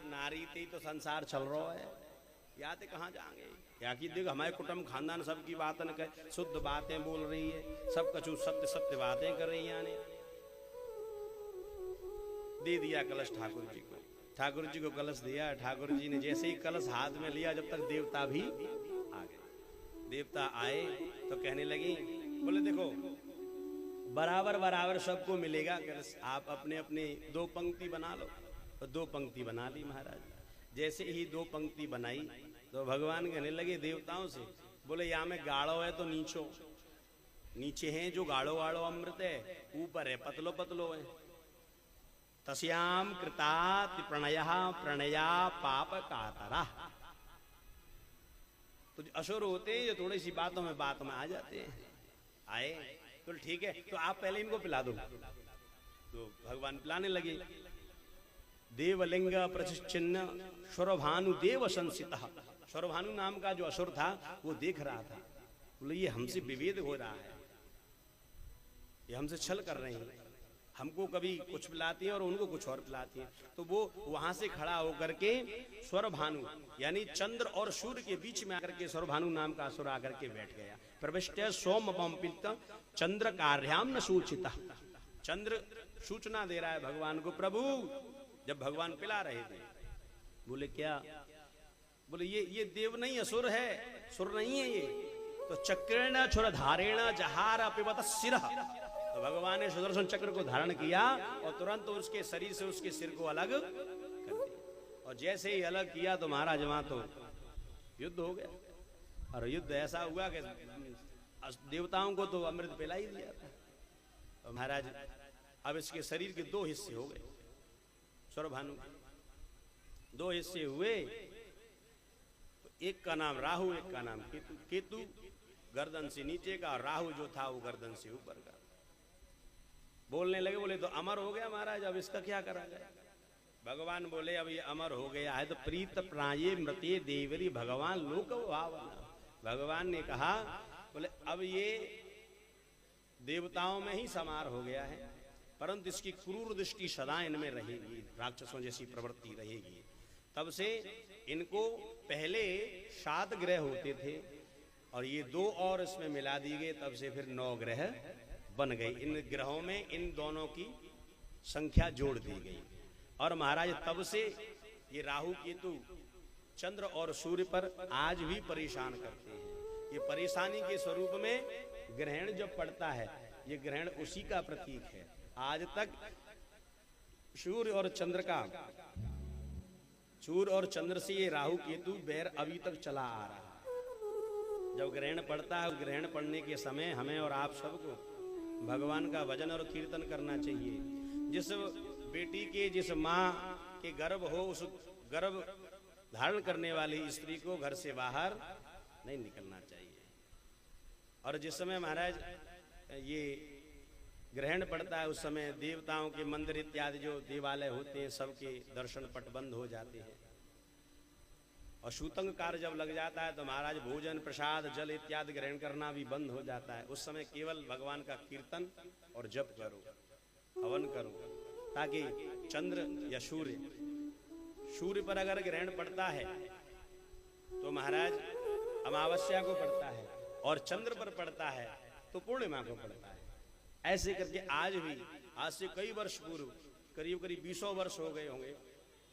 नारी थी तो संसार चल रहा है, या ते कहाँ जाएंगे? या कि देख हमारे कुटुंब खानदान सबकी बातें न कहे, शुद्ध बातें बोल रही है, सब कछु सत्य सत्य बातें कर रही है। दे दिया कलश ठाकुर जी को। ठाकुर जी को कलश दिया। ठाकुर जी ने जैसे ही कलश हाथ में लिया, जब तक देवता भी आ गए। देवता आए तो कहने लगी, बोले देखो बराबर बराबर सबको मिलेगा, आप अपने अपने दो पंक्ति बना लो। तो दो पंक्ति बना ली महाराज। जैसे ही दो पंक्ति बनाई तो भगवान कहने लगे देवताओं से, बोले यहाँ में गाढ़ो है तो नीचो, नीचे है जो गाढ़ो गाढ़ो अमृत है, ऊपर है पतलो पतलो है। तस्याम कृतात् प्रणया पाप कातरा। तो असुर होते हैं जो थोड़ी सी बातों में बात में आ जाते हैं। आए तो ठीक है, तो आप पहले इनको पिला दो। तो भगवान पिलाने लगे। देवलिंग प्रचिन्न स्वरभानु देव संसिता। स्वरभानु नाम का जो असुर था वो देख रहा था, बोले ये हमसे विभेद हो रहा है, ये हमसे छल कर रहे हैं, हमको कभी कुछ पिलाती हैं और उनको कुछ और पिलाती हैं। तो वो वहां से खड़ा होकर के स्वर भानु यानी चंद्र और सूर्य के बीच में आकर के स्वर भानु नाम का असुर आकर के बैठ गया। प्रविष्ट सोम पंपित चंद्र कार्याम न सूचिता। चंद्र सूचना दे रहा है भगवान को, प्रभु जब भगवान पिला रहे थे बोले क्या, बोले ये देव नहीं असुर है, सुर नहीं है ये तो। चक्रेण छुर धारेण जहार पिबत सिर। तो भगवान ने सुदर्शन चक्र को धारण किया और तुरंत उसके शरीर से उसके सिर को अलग कर दिया। और जैसे ही अलग किया तो महाराज वहां तो युद्ध हो गया। और युद्ध ऐसा हुआ कि देवताओं को तो अमृत पिला ही दिया था। तो महाराज अब इसके शरीर के दो हिस्से हो गए, स्वरभानु दो हिस्से हुए। तो एक का नाम राहु, एक का नाम केतु। केतु गर्दन से नीचे का और राहु जो था वो गर्दन से ऊपर का। बोलने लगे, बोले तो अमर हो गया महाराज, अब इसका क्या करा जाए। भगवान बोले अब ये अमर हो गया है तो प्रीत प्राये मृत्ये देवरी भगवान लोक भावना। भगवान ने कहा बोले अब ये देवताओं में ही समार हो गया है, परंतु इसकी क्रूर दृष्टि सदा इनमें रहेगी, राक्षसों जैसी प्रवृत्ति रहेगी। तब से इनको पहले 7 ग्रह होते थे और ये 2 और इसमें मिला दिए गए, तब से फिर 9 ग्रह बन गई। इन ग्रहों में इन दोनों की संख्या जोड़ दी गई। और महाराज तब से ये राहु केतु चंद्र और सूर्य पर आज भी परेशान करते हैं। ये परेशानी के स्वरूप में ग्रहण जब पड़ता है, ये ग्रहण उसी का प्रतीक है। आज तक सूर्य और चंद्र से ये राहु केतु बैर अभी तक चला आ रहा है। जब ग्रहण पड़ता है, ग्रहण पड़ने के समय हमें और आप सबको भगवान का भजन और कीर्तन करना चाहिए। जिस बेटी के, जिस माँ के गर्भ हो, उस गर्भ धारण करने वाली स्त्री को घर से बाहर नहीं निकलना चाहिए। और जिस समय महाराज ये ग्रहण पड़ता है, उस समय देवताओं के मंदिर इत्यादि जो देवालय होते हैं सबके दर्शन पट बंद हो जाते हैं। और सूतंग कार्य जब लग जाता है तो महाराज भोजन प्रसाद जल इत्यादि ग्रहण करना भी बंद हो जाता है। उस समय केवल भगवान का कीर्तन और जप करो, हवन करो, ताकि चंद्र या सूर्य पर अगर ग्रहण पड़ता है तो महाराज अमावस्या को पड़ता है, और चंद्र पर पड़ता है तो पूर्णिमा को पड़ता है। ऐसे करके आज से कई वर्ष पूर्व, करीब 20 वर्ष हो गए होंगे,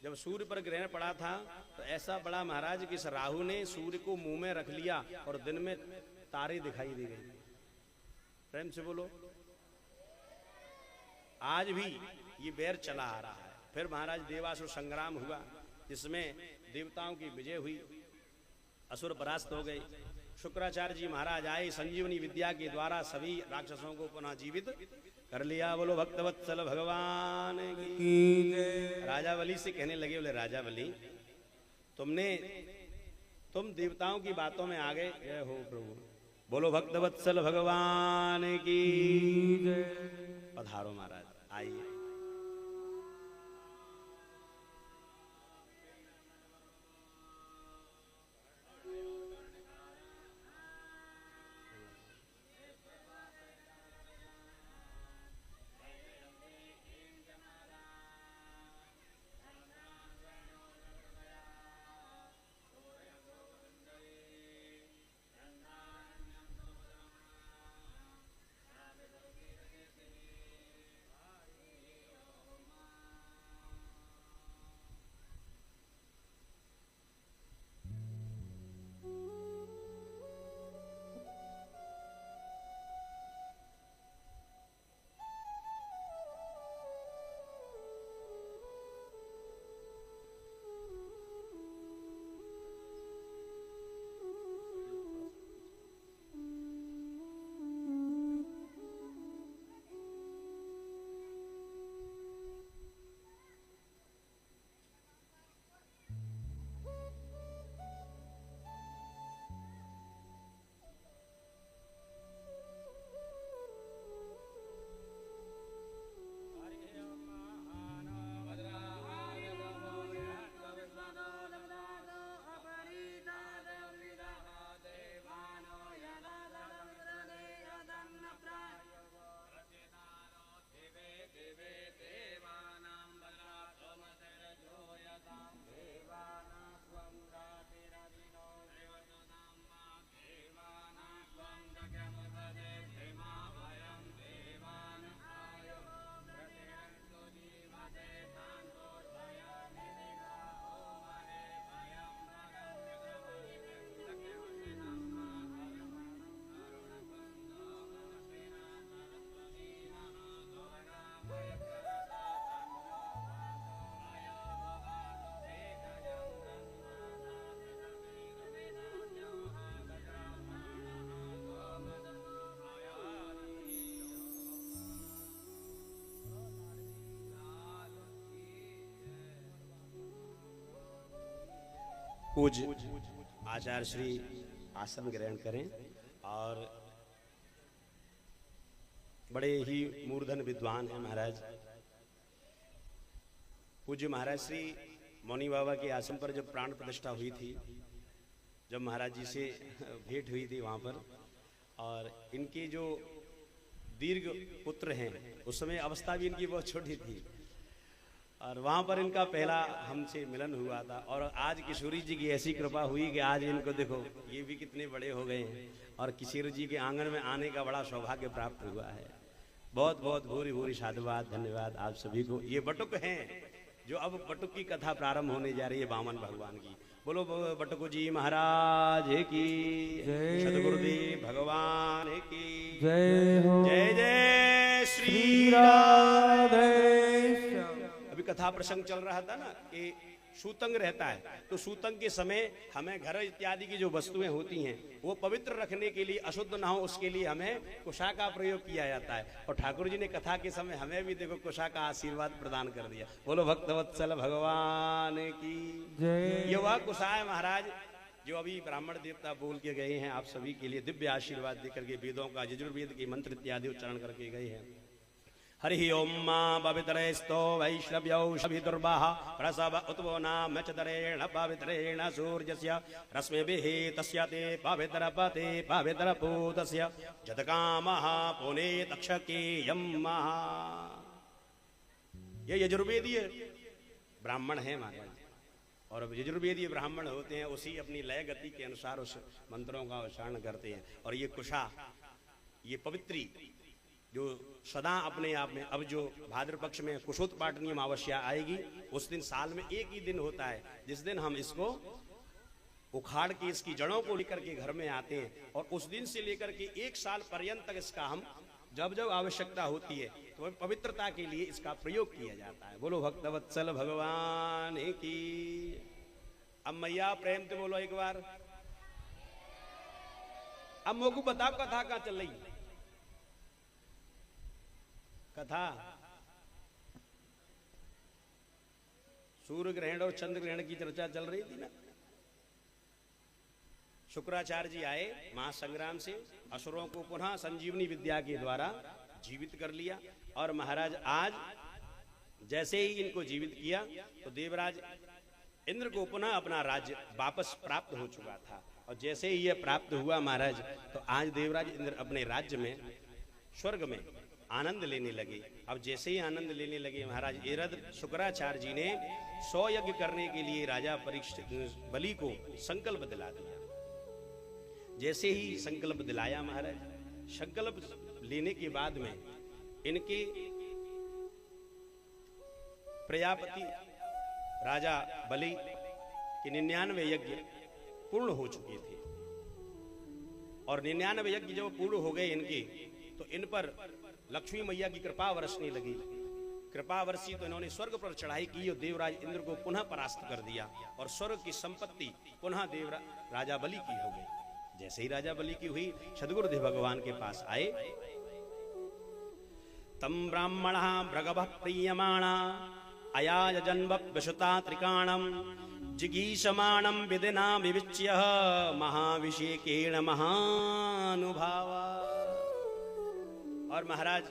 जब सूर्य पर ग्रहण पड़ा था तो ऐसा बड़ा महाराज कि इस राहु ने सूर्य को मुंह में रख लिया और दिन में तारे दिखाई दे गए। प्रेम से बोलो। आज भी ये बैर चला आ रहा है। फिर महाराज देवासुर संग्राम हुआ, जिसमें देवताओं की विजय हुई, असुर परास्त हो गए। शुक्राचार्य जी महाराज आए, संजीवनी विद्या के द्वारा सभी राक्षसों को पुनः जीवित कर लिया। बोलो भक्तवत्सल भगवान की जय। राजा बलि से कहने लगे, बोले राजा बलि तुम देवताओं की बातों में आ गए, जय हो प्रभु। बोलो भक्तवत्सल भगवान की जय। पधारो महाराज, आइए। पूज्य आचार्य श्री आसन ग्रहण करें और बड़े ही मूर्धन विद्वान हैं महाराज। पूज्य महाराज श्री मौनी बाबा के आश्रम पर जब प्राण प्रतिष्ठा हुई थी, जब महाराज जी से भेंट हुई थी वहाँ पर, और इनके जो दीर्घ पुत्र हैं उस समय अवस्था भी इनकी बहुत छोटी थी, और वहाँ पर इनका पहला हमसे मिलन हुआ था। और आज किशोरी जी की ऐसी कृपा हुई कि आज इनको देखो ये भी कितने बड़े हो गए हैं और किशोरी जी के आंगन में आने का बड़ा सौभाग्य प्राप्त हुआ है। बहुत बहुत भूरी भूरी साधुवाद, धन्यवाद आप सभी को। ये बटुक हैं जो अब बटुक की कथा प्रारंभ होने जा रही है वामन भगवान की। बोलो बटुक जी महाराज की जय, सदगुरुदेव भगवान की जय हो। जय जय श्री राधे। अभी कथा प्रसंग चल रहा था ना कि सूतंग रहता है, तो सूतंग के समय हमें घर इत्यादि की जो वस्तुएं होती हैं वो पवित्र रखने के लिए, अशुद्ध ना हो उसके लिए हमें कुशा का प्रयोग किया जाता है। और ठाकुर जी ने कथा के समय हमें भी देखो कुशा का आशीर्वाद प्रदान कर दिया। बोलो भक्तवत्सल भगवान की जय। ये वह कुशा है महाराज जो अभी ब्राह्मण देवता बोल के गए हैं आप सभी के लिए दिव्य आशीर्वाद देकर के, वेदों का यजुर्वेद के मंत्र इत्यादि उच्चारण करके गए हैं। हरि ओम मां पवित्रेस्तो वैष्णव्यौ शभिदुर्वाह प्रसव उत्वो नाम चतरेण पवित्रेण सूर्यस्य रश्मिभिः तस्य ते पवित्रपते पवित्रपूतस्य जतकामः पुने तक्षकेयं महा। ये यजुर्वेदीय ब्राह्मण है महाराज, और यजुर्वेदीय ब्राह्मण होते हैं उसी अपनी लय गति के अनुसार उस मंत्रों का उच्चारण करते हैं। और ये कुशा, ये पवित्री जो सदा अपने आप में, अब जो भाद्र पक्ष में कुशोत्पाटनी अमावस्या आएगी उस दिन साल में एक ही दिन होता है जिस दिन हम इसको उखाड़ के इसकी जड़ों को लेकर के घर में आते हैं, और उस दिन से लेकर के एक साल पर्यंत तक इसका हम जब जब आवश्यकता होती है तो पवित्रता के लिए इसका प्रयोग किया जाता है। बोलो भक्तवत्सल भगवान की। अब मैया प्रेम से बोलो एक बार। अब मोकू बताओ कथा कहाँ चल रही है? कथा सूर्य ग्रहण और चंद्र ग्रहण की चर्चा चल रही थी ना। शुक्राचार्य जी आए महासंग्राम से, असुरों को पुनः संजीवनी विद्या के द्वारा जीवित कर लिया। और महाराज आज जैसे ही इनको जीवित किया तो देवराज इंद्र को पुनः अपना राज्य वापस प्राप्त हो चुका था। और जैसे ही यह प्राप्त हुआ महाराज, तो आज देवराज इंद्र अपने राज्य में स्वर्ग में आनंद लेने लगे। अब जैसे ही आनंद लेने लगे महाराज, एरद शुक्राचार्य जी ने 100 यज्ञ करने के लिए राजा परीक्षित बलि को संकल्प दिला दिया। जैसे ही संकल्प दिलाया महाराज, संकल्प लेने के बाद में इनके प्रजापति राजा बलि के 99 यज्ञ पूर्ण हो चुके थे। और 99 यज्ञ जब पूर्ण हो गए इनके, तो इन पर लक्ष्मी मैया की कृपा बरसने लगी। कृपा बरसी तो इन्होंने स्वर्ग पर चढ़ाई की और देवराज इंद्र को पुनः परास्त कर दिया, और स्वर्ग की संपत्ति पुनः राजा बलि की हो गई। जैसे ही राजा बलि की हुई, सद्गुरुदेव भगवान के पास आए। तम ब्राह्मणः भृगवः प्रीयमाणा अयाज जन्म विशुता त्रिकाणम जिगीषमाणं विदिना विविच्य महाभिषेकेण महानुभावा। और महाराज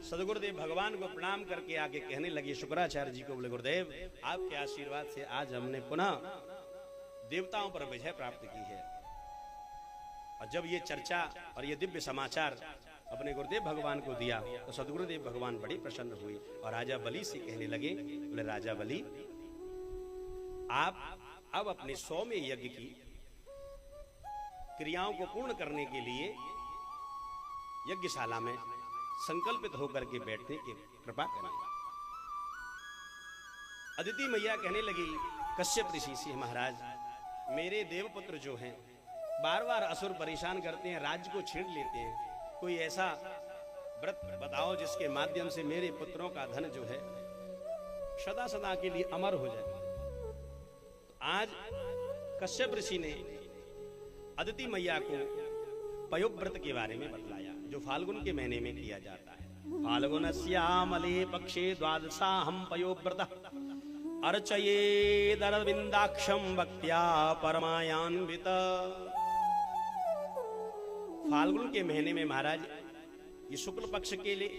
सदगुरुदेव भगवान को प्रणाम करके आगे कहने लगे शुक्राचार्य जी को, बोले गुरुदेव आपके आशीर्वाद से आज हमने पुनः देवताओं पर विजय प्राप्त की है। और जब ये चर्चा और ये दिव्य समाचार अपने गुरुदेव भगवान को दिया तो सदगुरुदेव भगवान बड़ी प्रसन्न हुई और राजा बलि से कहने लगे, बोले राजा बलि आप अब अपने 100वें यज्ञ की क्रियाओं को पूर्ण करने के लिए यज्ञशाला में संकल्पित होकर के बैठने की कृपा करें। अदिति मैया कहने लगी कश्यप ऋषि से, महाराज मेरे देवपुत्र जो हैं बार बार असुर परेशान करते हैं, राज्य को छीन लेते हैं, कोई ऐसा व्रत बताओ जिसके माध्यम से मेरे पुत्रों का धन जो है सदा सदा के लिए अमर हो जाए। तो आज कश्यप ऋषि ने अदिति मैया को पयोव्रत के बारे में बतलाया, जो फाल्गुन के महीने में किया जाता है। फाल्गुनस्यामले पक्षे द्वादशाहं पयोव्रतः अर्चयेदरविंदाक्षम भक्त्या परमायान्वित। फाल्गुन के महीने में महाराज ये शुक्ल पक्ष के लिए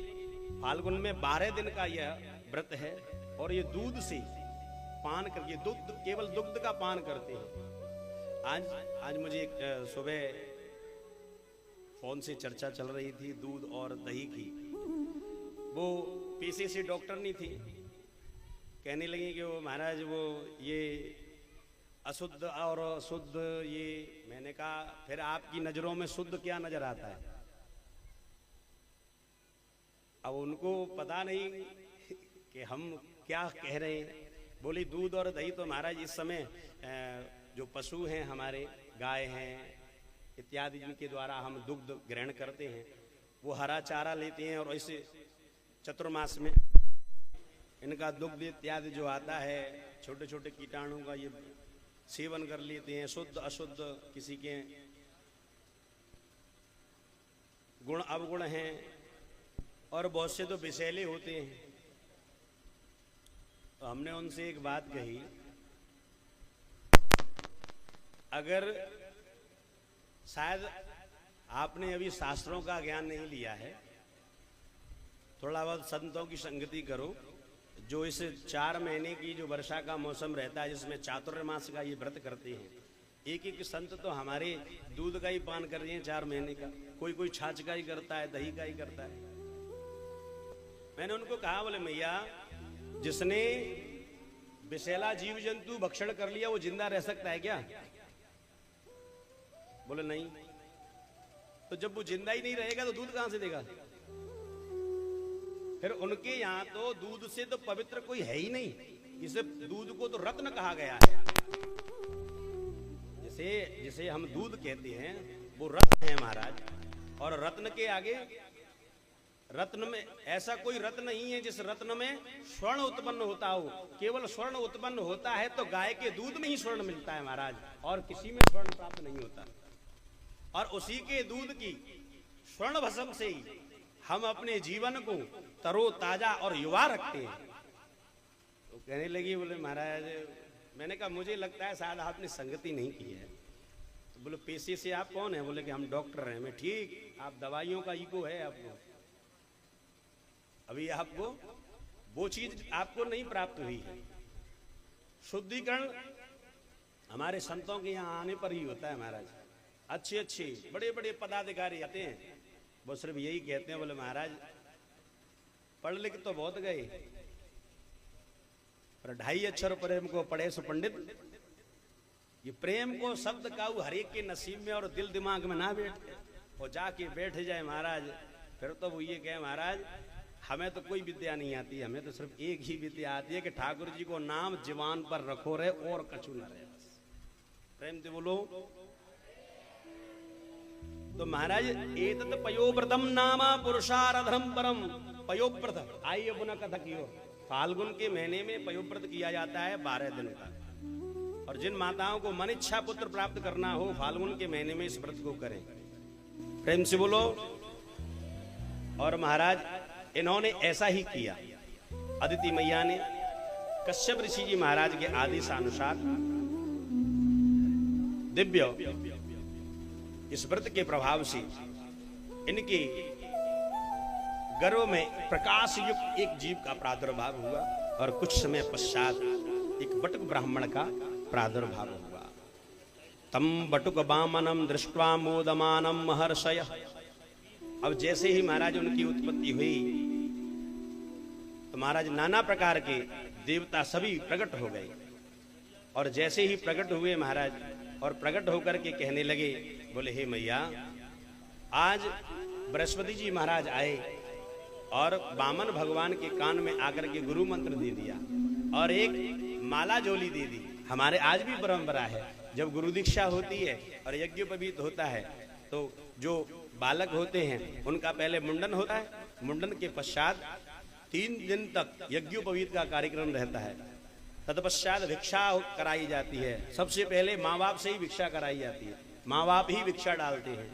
फाल्गुन में 12 दिन का यह व्रत है और ये दूध से पान करके दुग्ध केवल दुग्ध का पान करते हैं। आज मुझे सुबह फोन से चर्चा चल रही थी दूध और दही की। वो पेशे से डॉक्टर नहीं थी, कहने लगे कि वो महाराज वो ये अशुद्ध और शुद्ध ये। मैंने कहा फिर आपकी नजरों में शुद्ध क्या नजर आता है? अब उनको पता नहीं कि हम क्या कह रहे हैं। बोली दूध और दही तो महाराज इस समय जो पशु हैं हमारे, गाय हैं इत्यादि जिनके द्वारा हम दुग्ध ग्रहण करते हैं, वो हरा चारा लेते हैं और ऐसे चतुर्मास में इनका दुग्ध इत्यादि जो आता है छोटे छोटे कीटाणु का ये सेवन कर लेते हैं। शुद्ध अशुद्ध किसी के गुण अवगुण हैं और बहुत से तो विषैले होते हैं। तो हमने उनसे एक बात कही, अगर शायद आपने अभी शास्त्रों का ज्ञान नहीं लिया है, थोड़ा बहुत संतों की संगति करो। जो इस 4 महीने की जो वर्षा का मौसम रहता है जिसमें चातुर्मास का ये व्रत करते हैं, एक एक संत तो हमारे दूध का ही पान कर रहे हैं 4 महीने का, कोई छाछ का ही करता है, दही का ही करता है। मैंने उनको कहा, बोले मैया जिसने विषैला जीव जंतु भक्षण कर लिया वो जिंदा रह सकता है क्या? बोले नहीं। तो जब वो जिंदा ही नहीं रहेगा तो दूध कहां से देगा? फिर उनके यहाँ तो दूध से तो पवित्र कोई है ही नहीं। इसे दूध को तो रत्न कहा गया है। जिसे हम दूध कहते हैं वो रत्न है महाराज। और रत्न के आगे, रत्न में ऐसा कोई रत्न नहीं है जिस रत्न में स्वर्ण उत्पन्न होता हो। केवल स्वर्ण उत्पन्न होता है तो गाय के दूध में ही स्वर्ण मिलता है महाराज, और किसी में स्वर्ण प्राप्त नहीं होता। और उसी के दूध की स्वर्ण भस्म से ही हम अपने जीवन को तरो ताजा और युवा रखते हैं। तो कहने लगी, बोले महाराज, मैंने कहा मुझे लगता है शायद आपने संगति नहीं की है। तो बोले पेशे से आप कौन है? बोले कि हम डॉक्टर हैं। मैं ठीक, आप दवाइयों का ईगो है आपको, अभी आपको वो चीज आपको नहीं प्राप्त हुई है। शुद्धिकरण हमारे संतों के यहाँ आने पर ही होता है महाराज। अच्छे बड़े बड़े पदाधिकारी आते हैं, वो सिर्फ यही कहते हैं, बोले महाराज पढ़ लिख तो बहुत गए पर 2.5 अक्षर प्रेम को पढ़े सो पंडित। ये प्रेम को शब्द का हरेक के नसीब में और दिल दिमाग में ना बैठे, और जाके बैठ जाए महाराज, फिर तो वो ये कहे महाराज हमें तो कोई विद्या नहीं आती, हमें तो सिर्फ एक ही विद्या आती है कि ठाकुर जी को नाम जीवान पर रखो रहे और कछु न रहे। प्रेम से बोलो। तो महाराज एतत् पयोव्रतम नाम पुरुषाराधनम परम। पयोव्रत, आइए पुनः कथा की ओर। फाल्गुन के महीने में पयोव्रत किया जाता है 12 दिन का, और जिन माताओं को मन इच्छा पुत्र प्राप्त करना हो फाल्गुन के महीने में इस व्रत को करें। प्रेम से बोलो। और महाराज इन्होंने ऐसा ही किया। अदिति मैया ने कश्यप ऋषि जी महाराज के आदेशानुसार दिव्य इस व्रत के प्रभाव से इनके गर्भ में प्रकाश युक्त एक जीव का प्रादुर्भाव हुआ, और कुछ समय पश्चात एक बटुक ब्राह्मण का प्रादुर्भाव हुआ। तम बटुक वामनम दृष्ट्वा मोदमानम महर्षय। अब जैसे ही महाराज उनकी उत्पत्ति हुई तो महाराज नाना प्रकार के देवता सभी प्रकट हो गए, और जैसे ही प्रकट हुए महाराज, और प्रकट होकर के कहने लगे, बोले हे मैया आज बृहस्पति जी महाराज आए और वामन भगवान के कान में आकर के गुरु मंत्र दे दिया और एक माला झोली दे दी। हमारे आज भी परंपरा है, जब गुरु दीक्षा होती है और यज्ञोपवीत होता है तो जो बालक होते हैं उनका पहले मुंडन होता है, मुंडन के पश्चात 3 दिन तक यज्ञोपवीत का कार्यक्रम रहता है। तत्पश्चात भिक्षा कराई जाती है। सबसे पहले माँ बाप से ही भिक्षा कराई जाती है, माँ बाप ही भिक्षा डालते हैं।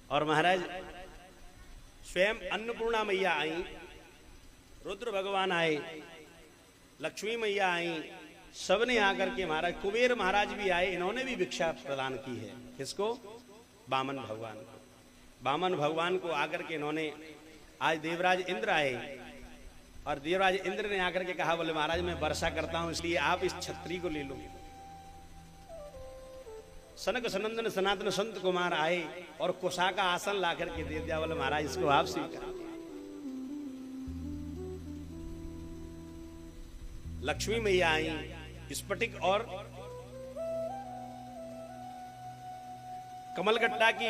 और महाराज स्वयं अन्नपूर्णा मैया आई, रुद्र भगवान आए लक्ष्मी मैया आई, सबने आकर के महाराज, कुबेर महाराज भी आए, इन्होंने भी भिक्षा प्रदान की है। किसको? वामन भगवान को। वामन भगवान को आकर के इन्होंने, आज देवराज इंद्र आए और देवराज इंद्र ने आकर के कहा, बोले महाराज मैं वर्षा करता हूं, इसलिए आप इस छतरी को ले लो। सनक सनंदन सनातन संत कुमार आए और कुशा का आसन ला करके दे दिया, बोले महाराज इसको आप स्वीकार। लक्ष्मी मैया आई, स्फटिक और कमलगट्टा की,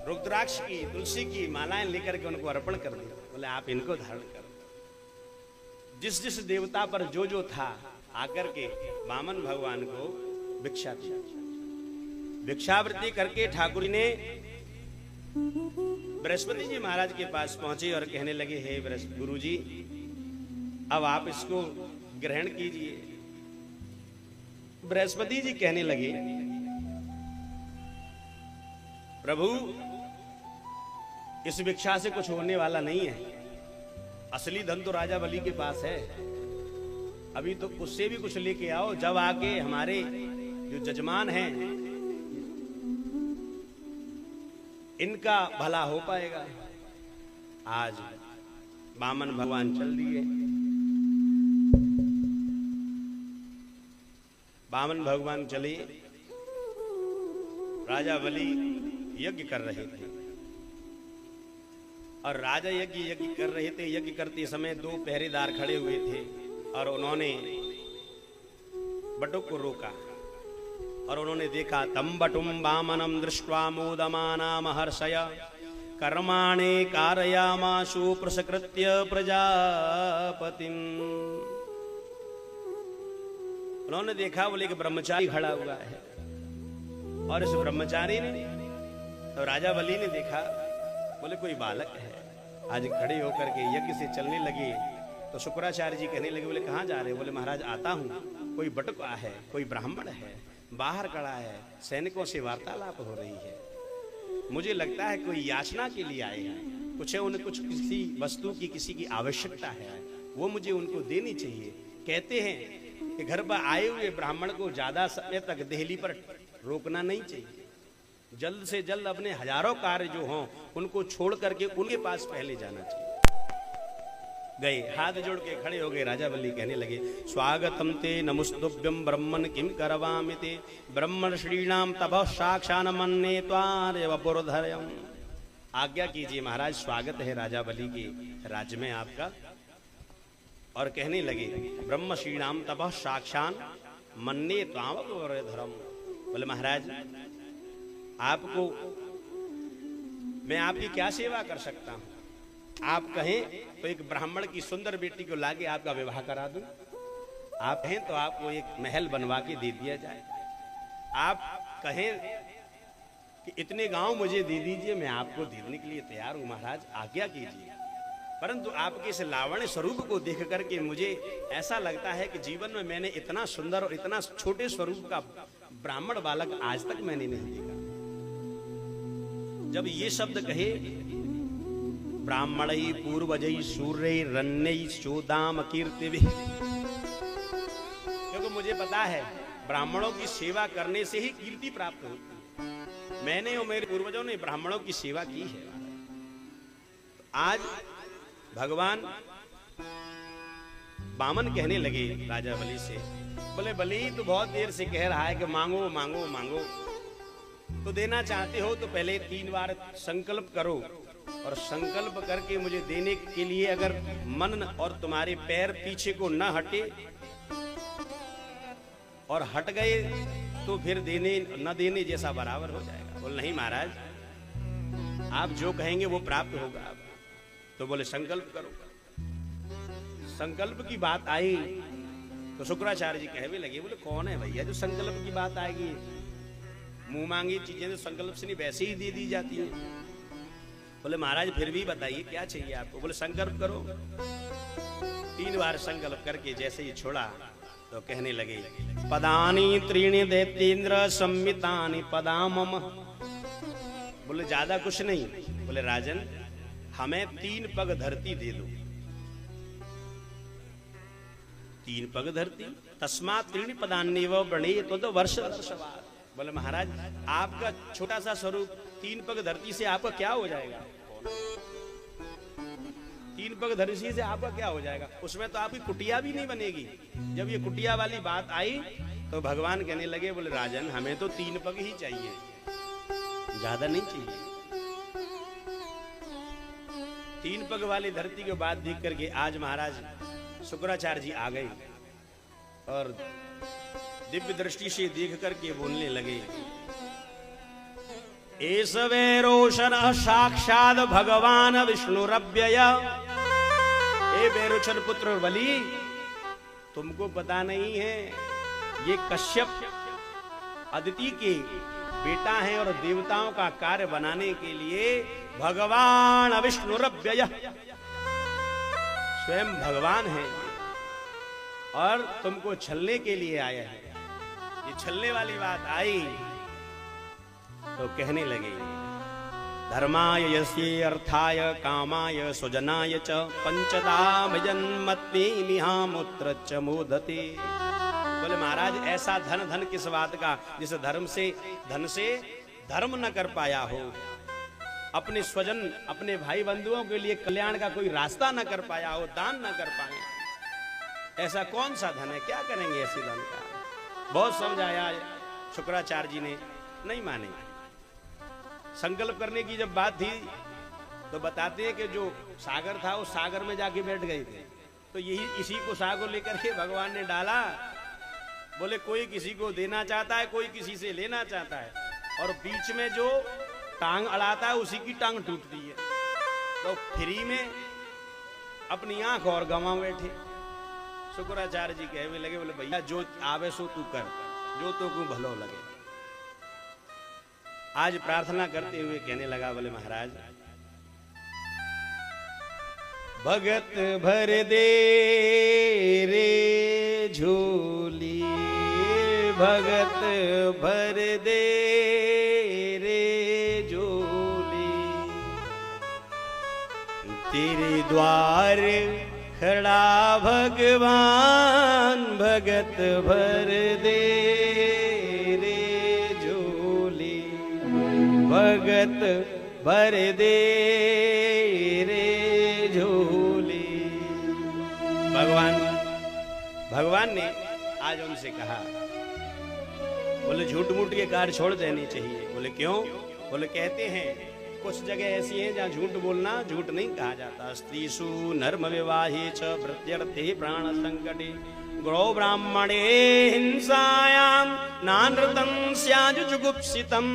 रुद्राक्ष की, तुलसी की मालाएं लेकर के उनको अर्पण कर दी। बोले आप इनको धारण करो। जिस जिस देवता पर जो जो था आकर के वामन भगवान को भिक्षा दी। भिक्षावृत्ति करके ठाकुर ने बृहस्पति जी महाराज के पास पहुंचे और कहने लगे, हे गुरु जी, अब आप इसको ग्रहण कीजिए। बृहस्पति जी कहने लगे, प्रभु इस भिक्षा से कुछ होने वाला नहीं है, असली धन तो राजा बलि के पास है, अभी तो उससे भी कुछ लेके आओ, जब आके हमारे जो जजमान हैं इनका भला हो पाएगा। आज वामन भगवान चल दिए। वामन भगवान चले, राजा बलि यज्ञ कर रहे थे और राजा यज्ञ कर रहे थे। यज्ञ करते समय दो पहरेदार खड़े हुए थे और उन्होंने बटुक को रोका और उन्होंने देखा, तम बटुम वामनम दृष्ट्वा मोदमाना महर्षय कर्माणे कारयामाशु प्रसकृत्य प्रजापतिम। उन्होंने देखा, बोले कि ब्रह्मचारी खड़ा हुआ है और इस ब्रह्मचारी ने, तो राजा बलि ने देखा, बोले कोई बालक है। आज खड़े होकर के यज्ञ से चलने लगे तो शुक्राचार्य जी कहने लगे, बोले कहाँ जा रहे? बोले महाराज आता हूँ, कोई बटुका है, कोई ब्राह्मण है, बाहर खड़ा है, सैनिकों से वार्तालाप हो रही है, मुझे लगता है कोई याचना के लिए आए हैं, कुछ किसी वस्तु की, किसी की आवश्यकता है, वो मुझे उनको देनी चाहिए। कहते हैं कि घर पर आए हुए ब्राह्मण को ज्यादा समय तक देहली पर रोकना नहीं चाहिए, जल्द से जल्द अपने हजारों कार्य जो हों उनको छोड़ करके उनके पास पहले जाना चाहिए। गए, हाथ जोड़ के खड़े हो गए। राजा बलि कहने लगे, स्वागतम ते नमुस्तुभ्यं ब्रह्मन् किं करवामि ते ब्रह्मण श्रीणाम तपः साक्षान् मन्ये त्वारेव पुरधरम्। आज्ञा कीजिए महाराज, स्वागत है राजा बलि के राज्य में आपका। और कहने लगे, ब्रह्म श्रीणाम तपः साक्षान् मन्ये त्वाम पुरधरम्। बोले महाराज आपको मैं आपकी क्या सेवा कर सकता हूं? आप कहें तो एक ब्राह्मण की सुंदर बेटी को लाके आपका विवाह करा दूं, आप कहें तो आपको एक महल बनवा के दे दिया जाए, आप कहें कि इतने गांव मुझे दे दीजिए, मैं आपको देने के लिए तैयार हूं महाराज, आज्ञा कीजिए। परंतु आपके इस लावण्य स्वरूप को देख करके मुझे ऐसा लगता है कि जीवन में मैंने इतना सुंदर और इतना छोटे स्वरूप का ब्राह्मण बालक आज तक मैंने नहीं देखा। जब ये शब्द कहे, ब्राह्मणै पूर्वजै सूर्यै रण्यै चोदाम कीर्तिभिः, क्योंकि मुझे पता है ब्राह्मणों की सेवा करने से ही कीर्ति प्राप्त होती है। मैंने और मेरे पूर्वजों ने ब्राह्मणों की सेवा की है। आज भगवान वामन कहने लगे राजा बलि से, बोले बलि तो बहुत देर से कह रहा है कि मांगो मांगो मांगो, तो देना चाहते हो तो पहले 3 बार संकल्प करो, और संकल्प करके मुझे देने के लिए अगर मन और तुम्हारे पैर पीछे को न हटे और हट गए तो फिर देने न देने जैसा बराबर हो जाएगा। बोले नहीं महाराज, आप जो कहेंगे वो प्राप्त होगा। तो बोले संकल्प करो। संकल्प की बात आई तो शुक्राचार्य जी कहने लगे, बोले कौन है भैया जो संकल्प की बात आएगी? मुंह मांगी चीजें तो संकल्प से नहीं वैसे ही दे दी जाती है। बोले महाराज फिर भी बताइए क्या चाहिए आपको? बोले संकल्प करो। 3 बार संकल्प करके जैसे ही छोड़ा तो कहने लगे, पदानी त्रीणि दैत्येन्द्र संमितानि पदामम। बोले ज्यादा कुछ नहीं। बोले राजन हमें 3 पग धरती दे दो। 3 पग धरती, तस्मात् 3 पदान्येव वृणीय तो वर्ष वर्षवाद। बोले महाराज आपका छोटा सा स्वरूप 3 पग धरती से आपका क्या हो जाएगा? 3 पग धरती से आपका क्या हो जाएगा? उसमें तो आपकी कुटिया भी नहीं बनेगी। जब ये कुटिया वाली बात आई तो भगवान कहने लगे, बोले राजन हमें तो 3 पग ही चाहिए, ज्यादा नहीं चाहिए। 3 पग वाली धरती के बाद देख करके आज महाराज शुक्राचार्य जी आ गए और दिव्य दृष्टि से देख करके बोलने लगे, एस वे रोशन साक्षात भगवान विष्णुरव्यय। ए बेरोचन पुत्र बलि, तुमको पता नहीं है ये कश्यप अदिति के बेटा है और देवताओं का कार्य बनाने के लिए भगवान विष्णुरव्यय स्वयं भगवान है और तुमको छलने के लिए आया है। ये छलने वाली बात आई तो कहने लगे, धर्माय यस्य अर्थाय कामाय स्वजनाय च पंचदाम जन्मत्नि निहामुत्र च मोदते। बोले महाराज ऐसा धन किस बात का जिस धन से धर्म न कर पाया हो, अपने स्वजन अपने भाई बंधुओं के लिए कल्याण का कोई रास्ता न कर पाया हो, दान न कर पाए, ऐसा कौन सा धन है? क्या करेंगे ऐसे धन का? बहुत समझाया शुक्राचार्य जी ने, नहीं माने। संकल्प करने की जब बात थी तो बताते हैं कि जो सागर था उस सागर में जाके बैठ गए थे, तो यही इसी को सागर लेकर के भगवान ने डाला। बोले कोई किसी को देना चाहता है, कोई किसी से लेना चाहता है, और बीच में जो टांग अड़ाता है उसी की टांग टूटती है। तो फ्री में अपनी आंख और गंवा बैठे। शुक्राचार्य जी कहने लगे, बोले भैया जो आवे सो तू कर, जो तो को भलो लगे। आज प्रार्थना करते हुए कहने लगा, बोले महाराज भगत भर दे रे झोली, भगत भर दे रे झोली, तेरे द्वार खड़ा भगवान, भगत भर दे रे झोली, भगत भर दे रे झोली। भगवान ने आज उनसे कहा, बोले झूठ मूठ के कार्य छोड़ देने चाहिए। बोले क्यों? बोले कहते हैं कुछ जगह ऐसी है जहाँ झूठ बोलना झूठ नहीं कहा जाता। स्त्रीषु नर्म विवाहे च प्रत्यर्थे प्राण संकटे, गौ ब्राह्मणे हिंसायां नानृतं स्यात् जुगुप्सितम्।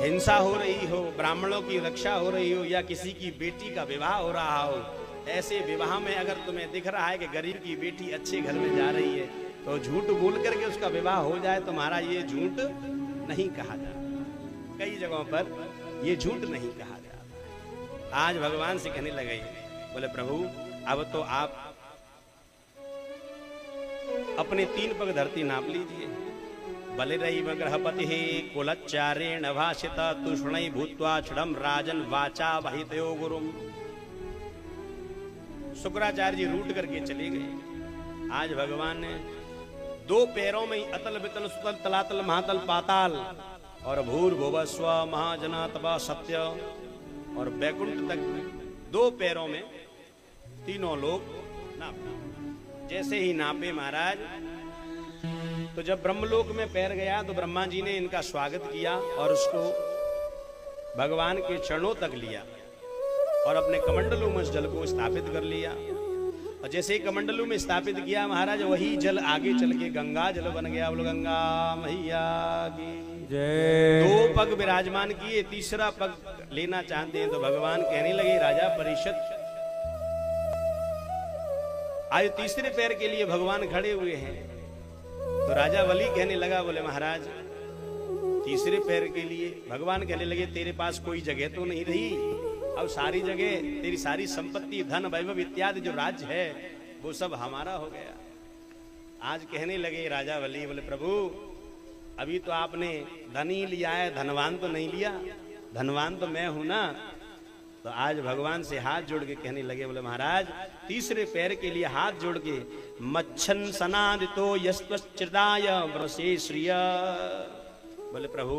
हिंसा हो रही हो, ब्राह्मणों की रक्षा हो रही हो, या किसी की बेटी का विवाह हो रहा हो, ऐसे विवाह में अगर तुम्हें दिख रहा है कि गरीब की बेटी अच्छे घर में जा रही है तो झूठ बोल करके उसका विवाह हो जाए तो हमारा ये झूठ नहीं कहा जाता। कई जगहों पर ये झूठ नहीं कहा जाता। आज भगवान से कहने लगे, बोले प्रभु अब तो आप अपने 3 पग धरती नाप लीजिए। बलिरैव ग्रहपति कुलच्चारेण भाषित तूष्णै भूत्वा क्षणं राजन वाचा वहितयो गुरुम। शुक्राचार्य जी रूट करके चले गए। आज भगवान ने 2 पैरों में ही अतल वितल सुतल तलातल महातल पाताल और भूर्भुवः स्वः महाजना तपः सत्य और बैकुंठ तक 2 पैरों में तीनों लोग नापे। जैसे ही नापे महाराज, तो जब ब्रह्मलोक में पैर गया तो ब्रह्मा जी ने इनका स्वागत किया और उसको भगवान के चरणों तक लिया और अपने कमंडलों में उस जल को स्थापित कर लिया। और जैसे ही कमंडलों में स्थापित किया महाराज, वही जल आगे चल के गंगा जल बन गया। बोलो गंगा मैया की जय। 2 पग विराजमान किए, तीसरा पग लेना चाहते हैं तो भगवान कहने लगे, राजा परीक्षित आज तीसरे पैर के लिए भगवान खड़े हुए हैं। तो राजा बलि कहने लगा, बोले महाराज तीसरे पैर के लिए भगवान कहने लगे, तेरे पास कोई जगह तो नहीं रही, अब सारी जगह तेरी सारी संपत्ति धन वैभव इत्यादि जो राज्य है वो सब हमारा हो गया। आज कहने लगे राजा बलि, बोले प्रभु अभी तो आपने धन ही लिया है, धनवान तो नहीं लिया। धनवान तो मैं हूं ना, तो आज भगवान से हाथ जोड़ के कहने लगे, बोले महाराज तीसरे पैर के लिए हाथ जोड़ के मच्छन सनादितो यस्त्वच्चिदाय ब्रसे श्रिय, बोले प्रभु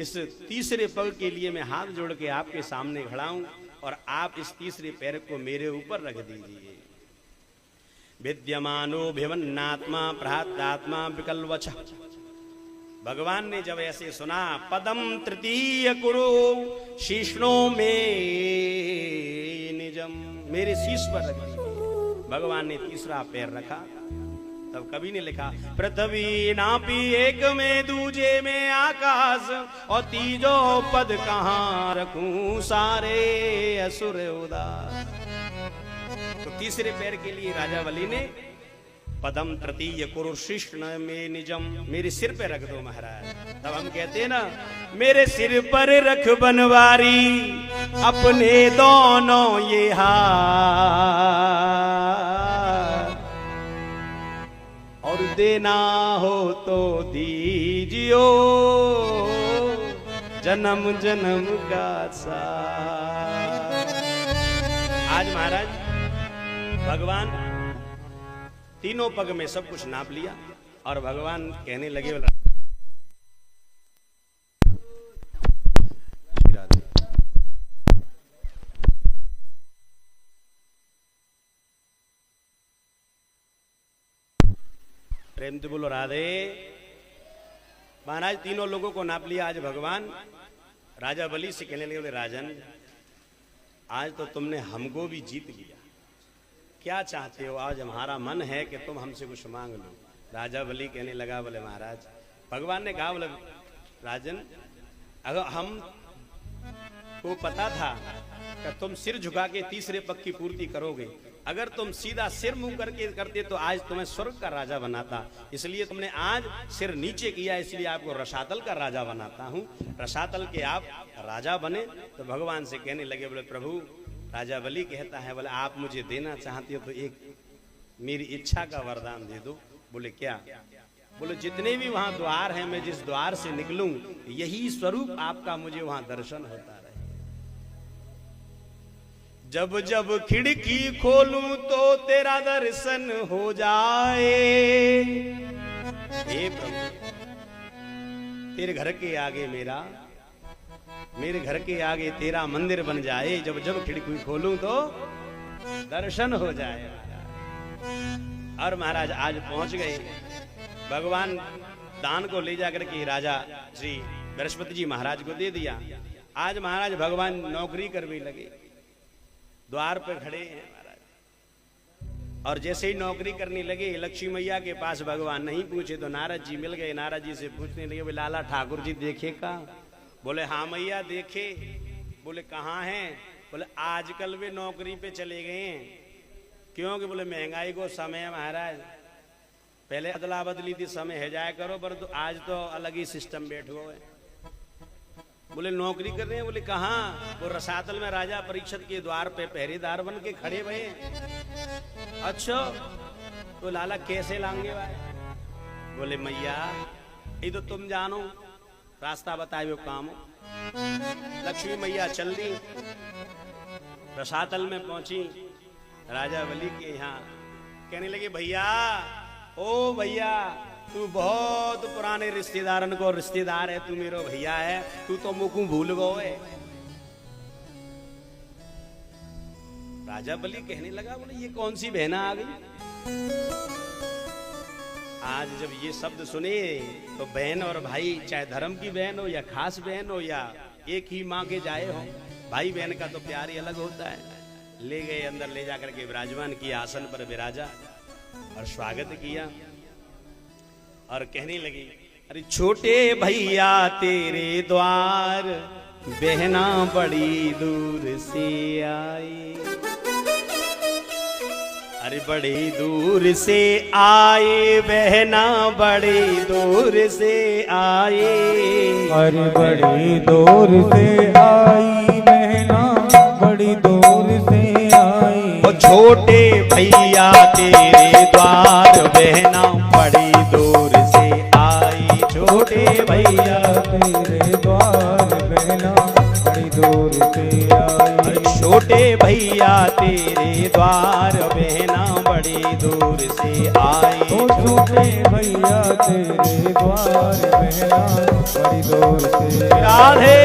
इस तीसरे पग के लिए मैं हाथ जोड़ के आपके सामने खड़ा हूं और आप इस तीसरे पैर को मेरे ऊपर रख दीजिए। विद्यमानो भिवन्नात्मा प्रहात्मा विकलवच। भगवान ने जब ऐसे सुना, पदम तृतीय कुरु शीष्णो में निजम, मेरे शीश पर रख दीजिए। भगवान ने तीसरा पैर रखा। तब कवि ने लिखा, पृथ्वी नापी एक में दूजे में आकाश, और तीजो पद कहाँ रखूं सारे असुर उदास। तो तीसरे पैर के लिए राजा बलि ने पदम तृतीय कुरु शीष्ण में निजम, मेरे सिर पे रख दो महाराज। तब हम कहते हैं ना, मेरे सिर पर रख बनवारी अपने दोनों ये हाथ, और देना हो तो दीजियो जन्म जन्म का साथ। आज महाराज भगवान तीनों पग में सब कुछ नाप लिया और भगवान कहने लगे, प्रेम से बोलो राधे। महाराज तीनों लोगों को नाप लिया। आज भगवान राजा बलि से कहने लगे, राजन आज तो तुमने हमको भी जीत लिया, क्या चाहते हो? आज हमारा मन है कि तुम हमसे कुछ मांग लो। राजा बलि कहने लगा, बोले महाराज, भगवान ने कहा, बोले राजन अगर हम को पता था कि तुम सिर झुका के तीसरे पग की पूर्ति करोगे, अगर तुम सीधा सिर मुंह करके करते तो आज तुम्हें स्वर्ग का राजा बनाता, इसलिए तुमने आज सिर नीचे किया, इसलिए आपको रसातल का राजा बनाता हूं। रसातल के आप राजा बने। तो भगवान से कहने लगे, बोले प्रभु राजा बलि कहता है, बोले आप मुझे देना चाहते हो तो एक मेरी इच्छा का वरदान दे दो। बोले क्या? बोले जितने भी वहां द्वार हैं, मैं जिस द्वार से निकलूं यही स्वरूप आपका मुझे वहां दर्शन होता रहे। जब जब खिड़की खोलूं तो तेरा दर्शन हो जाए। हे प्रभु तेरे घर के आगे मेरे घर के आगे तेरा मंदिर बन जाए। जब जब खिड़की खोलूं तो दर्शन हो जाए। और महाराज आज पहुंच गए। भगवान दान को ले जाकर के राजा श्री बृहस्पति जी महाराज को दे दिया। आज महाराज भगवान नौकरी करने लगे, द्वार पर खड़े हैं महाराज। और जैसे ही नौकरी करने लगे, लक्ष्मी मैया के पास भगवान नहीं पूछे तो नारद जी मिल गए। नारद जी से पूछने लगे, लाला ठाकुर जी देखे का? बोले हाँ मैया देखे। बोले कहाँ हैं? बोले आजकल वे नौकरी पे चले गए हैं। क्योंकि बोले महंगाई को समय है महाराज, पहले अदला बदली थी, समय है जाया करो, पर तो आज तो अलग ही सिस्टम बैठो है। बोले नौकरी कर रहे हैं? बोले कहाँ? वो रसातल में राजा परीक्षित के द्वार पे पहरेदार बन के खड़े हुए। अच्छा तो लाला कैसे लाएंगे भाई? बोले मैया ये तो तुम जानो, रास्ता बताए वो काम। लक्ष्मी मैया चल दी, रसातल में पहुंची, राजा बलि के यहाँ कहने लगे, भैया ओ भैया तू बहुत पुराने रिश्तेदारन को रिश्तेदार है, तू मेरो भैया है, तू तो मुकू भूल गए। राजा बलि कहने लगा, बोले ये कौन सी बहना आ गई? आज जब ये शब्द सुने तो बहन और भाई, चाहे धर्म की बहन हो या खास बहन हो या एक ही माँ के जाए हो, भाई बहन का तो प्यार ही अलग होता है। ले गए अंदर, ले जाकर के विराजमान किया, आसन पर विराजा और स्वागत किया। और कहने लगी, अरे छोटे भैया तेरे द्वार बहना बड़ी दूर से आई। अरे बड़ी दूर से आए बहना, बड़ी दूर से आए। अरे बड़ी दूर से आई बहना, बड़ी दूर से आई। ओ छोटे भैया तेरे द्वार बहना बड़ी दूर से आई। छोटे भैया तेरे द्वार बहना बड़ी दूर से छूटे भैया तेरे द्वार, बहना बड़ी दूर से आई। तो छूटे भैया तेरे द्वार, बहना बड़ी दूर से। राधे